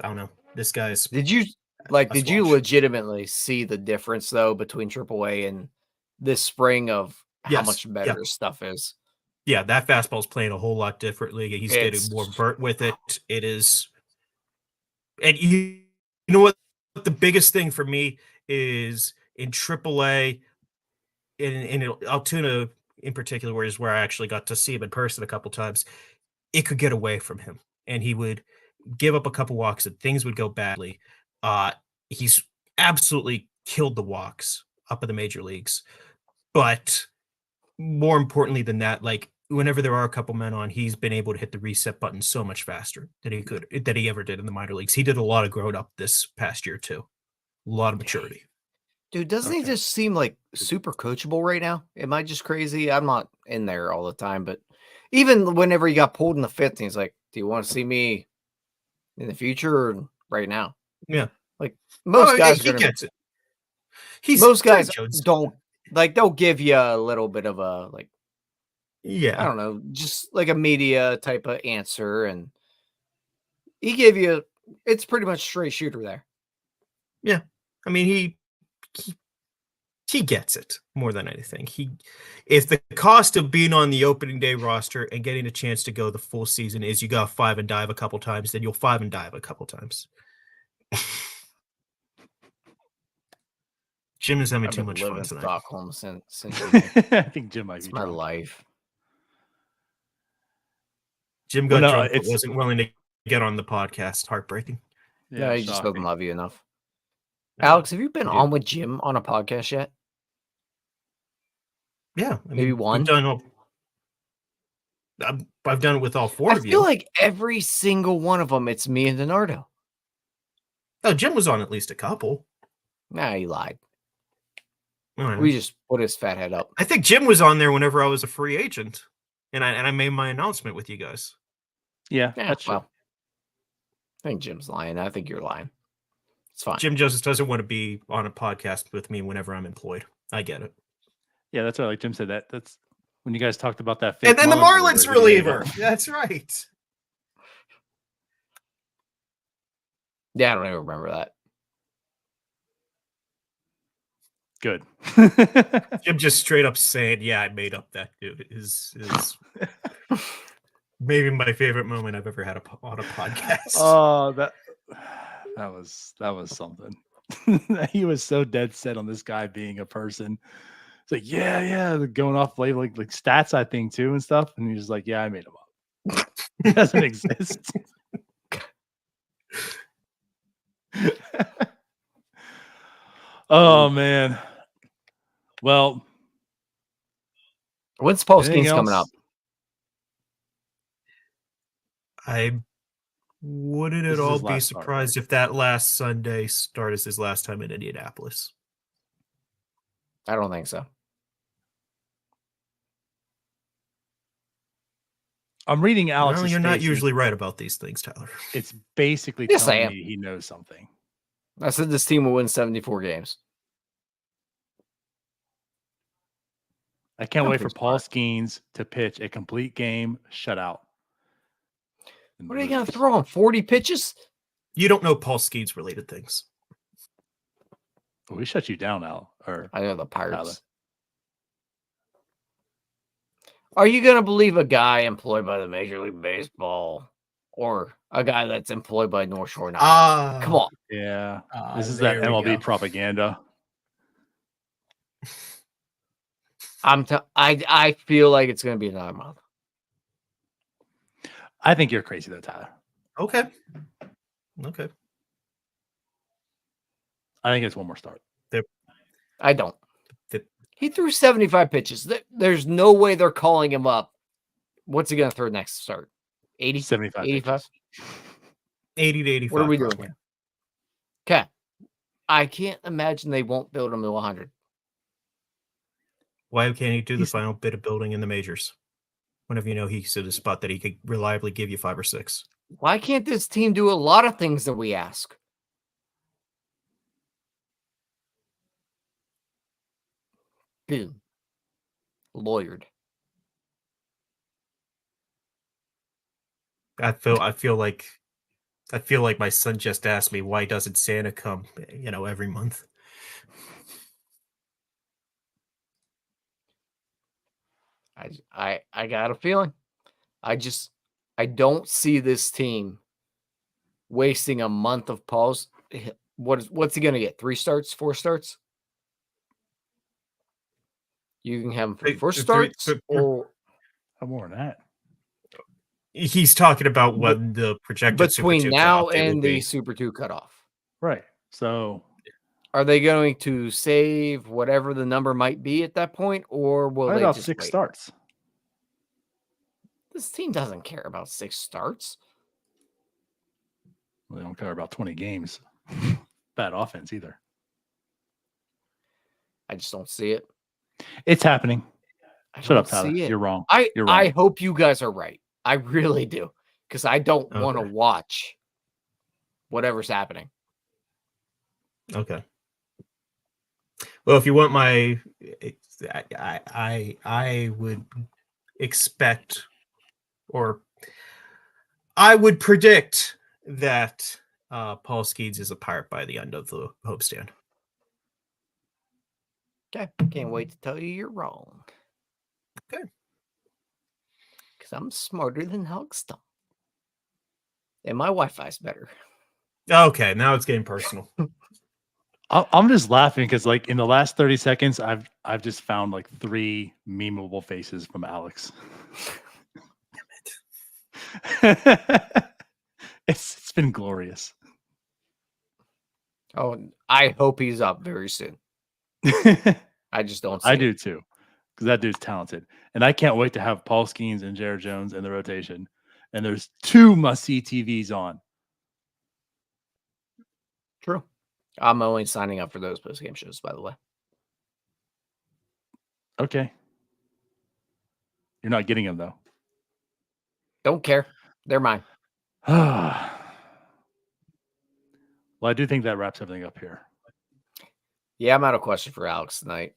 don't know. This guy's. Did you legitimately see the difference though between AAA and this spring of how much better stuff is? Yeah, that fastball's playing a whole lot differently. He's getting more vert with it. It is, and you know what? The biggest thing for me is in AAA, in Altoona in particular, where I actually got to see him in person a couple times. It could get away from him, and he would give up a couple walks, and things would go badly. He's absolutely killed the walks up in the major leagues, but more importantly than that, like whenever there are a couple men on, he's been able to hit the reset button so much faster than he ever did in the minor leagues. He did a lot of growing up this past year too, a lot of maturity. Dude, doesn't he just seem like super coachable right now? Am I just crazy? I'm not in there all the time, but even whenever he got pulled in the 5th, he's like, "Do you want to see me in the future or right now?" Yeah, like most guys he gets it. Most guys don't like. They'll give you a little bit of a like, yeah, I don't know, just like a media type of answer, and he gave you. It's pretty much straight shooter there. Yeah, I mean he gets it more than anything. If the cost of being on the opening day roster and getting a chance to go the full season is you got 5 and dive a couple times, then you'll 5 and dive a couple times. Jim is having too much fun tonight. Stockholm since I think Jim might be my drunk. life. Jim got drunk but wasn't willing to get on the podcast. Heartbreaking. Yeah, he just doesn't love you enough. Alex, have you been on with Jim on a podcast yet? Yeah, maybe one. I've done it with all 4 of you. I feel like every single one of them, it's me and Donardo. Oh, Jim was on at least a couple. Nah, he lied. Right. We just put his fat head up. I think Jim was on there whenever I was a free agent, and I made my announcement with you guys. Yeah, that's true. Well, I think Jim's lying. I think you're lying. It's fine. Jim Joseph doesn't want to be on a podcast with me whenever I'm employed. I get it. Yeah, that's right. Like Jim said, that's when you guys talked about that. And then the Marlins reliever. That's right. Yeah, I don't even remember that. Good. Jim just straight up saying, "Yeah, I made up that dude." Is Maybe my favorite moment I've ever had on a podcast. Oh, that was something. He was so dead set on this guy being a person. It's like, yeah, they're going off like stats, I think, too, and stuff. And he's just like, yeah, I made him up. He doesn't exist. Oh man. Well, When's Paul anything Skeens coming up? else? I wouldn't This at is all his be last start, surprised right? if that last Sunday start is his last time in Indianapolis. I don't think so. I'm reading Alex's Well, you're not face, and usually right about these things, Tyler. it's basically Yes, I telling am. me he knows something. I said this team will win 74 games. I can't I'm wait for pretty Paul smart. Skeens to pitch a complete game shutout. What are you going to throw on 40 pitches? You don't know Paul Skeens related things. We shut you down, Al. Or I know the Pirates. Tyler. Are you going to believe a guy employed by the Major League Baseball or a guy that's employed by North Shore 9? Come on. Yeah. This is that there we MLB go. propaganda. I feel like it's going to be another month. I think you're crazy though, Tyler. Okay. I think it's one more start. I don't. He threw 75 pitches. There's no way they're calling him up. What's he going to throw next start? 80? 75 85? 80 to 85. What are we doing probably. here? Okay. I can't imagine they won't build him to 100. Why can't he do the final bit of building in the majors? Whenever you know he's at a spot that he could reliably give you 5 or 6. Why can't this team do a lot of things that we ask? Boom. Lawyered. I feel like my son just asked me, why doesn't Santa come, every month? I got a feeling. I don't see this team wasting a month of pause. What's he gonna get? 3 starts, 4 starts? You can have him for 4 starts or more than that. He's talking about what the projected between Super 2 now cutoff date would and the be. Super 2 cutoff. Right. So are they going to save whatever the number might be at that point, or will they about just 6 wait? starts? This team doesn't care about 6 starts. Well, they don't care about 20 games. Bad offense either. I just don't see it. It's happening. Shut up, see Tyler. it. You're wrong. I You're wrong. hope you guys are right. I really do, because I don't want to watch whatever's happening. Okay. Well, if you want my, I would expect, or I would predict that Paul Skeens is a Pirate by the end of the homestand. Okay, can't wait to tell you you're wrong. Okay. Because I'm smarter than Alex Stumpf. And my Wi-Fi's better. Okay, now it's getting personal. I'm just laughing because, like, in the last 30 seconds, I've just found like 3 memeable faces from Alex. It's been glorious. Oh, I hope he's up very soon. I just don't see I it. do too, because that dude's talented, and I can't wait to have Paul Skeens and Jared Jones in the rotation. And there's 2 must-see TVs on. True. I'm only signing up for those post-game shows, by the way. Okay. You're not getting them, though. Don't care. They're mine. Well, I do think that wraps everything up here. Yeah, I'm out of question for Alex tonight.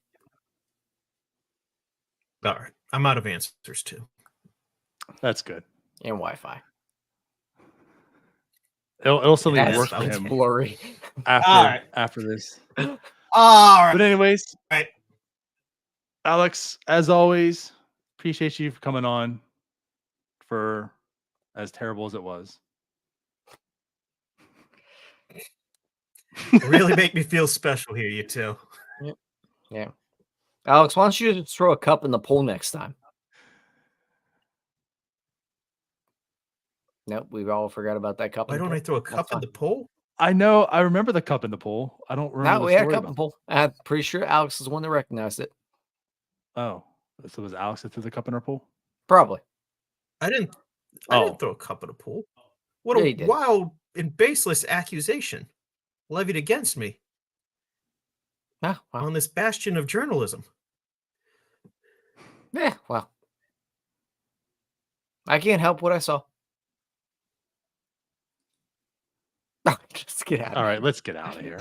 All right. I'm out of answers, too. That's good. And Wi-Fi. It'll suddenly work for It's him blurry. after this. All right. But anyways, Right. Alex, as always, appreciate you for coming on for as terrible as it was. Really make me feel special here, you two. Yeah. Alex, why don't you just throw a cup in the pool next time? Nope, we all forgot about that cup. Why in the don't pool. I throw a That's cup in fine. the pool? I know. I remember the cup in the pool. I don't remember No, the we had a story cup in the pool. I'm pretty sure Alex is the one that recognized it. Oh, so was Alex that threw the cup in our pool? Probably. I didn't Oh, throw a cup in a pool. What Yeah, a you did. wild and baseless accusation levied against me Yeah, well, on this bastion of journalism. yeah, well. I can't help what I saw. No, just get out all of right. here. Let's get out of here.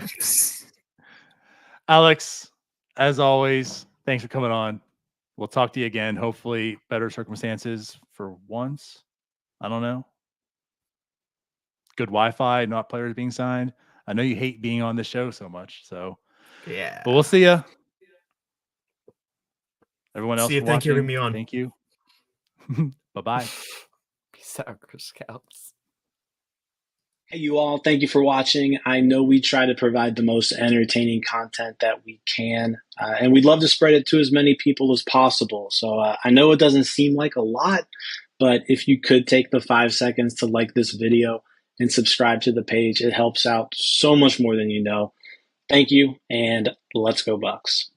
Alex, as always, thanks for coming on. We'll talk to you again. Hopefully, better circumstances for once. I don't know. Good Wi-Fi, not players being signed. I know you hate being on the show so much, so Yeah. but we'll see you. Everyone else See you. for Thank you for watching. having me on. Thank you. Bye-bye. Peace out, Girl Scouts. Hey, you all. Thank you for watching. I know we try to provide the most entertaining content that we can, and we'd love to spread it to as many people as possible. So I know it doesn't seem like a lot, but if you could take the 5 seconds to like this video and subscribe to the page, it helps out so much more than you know. Thank you, and let's go Bucks.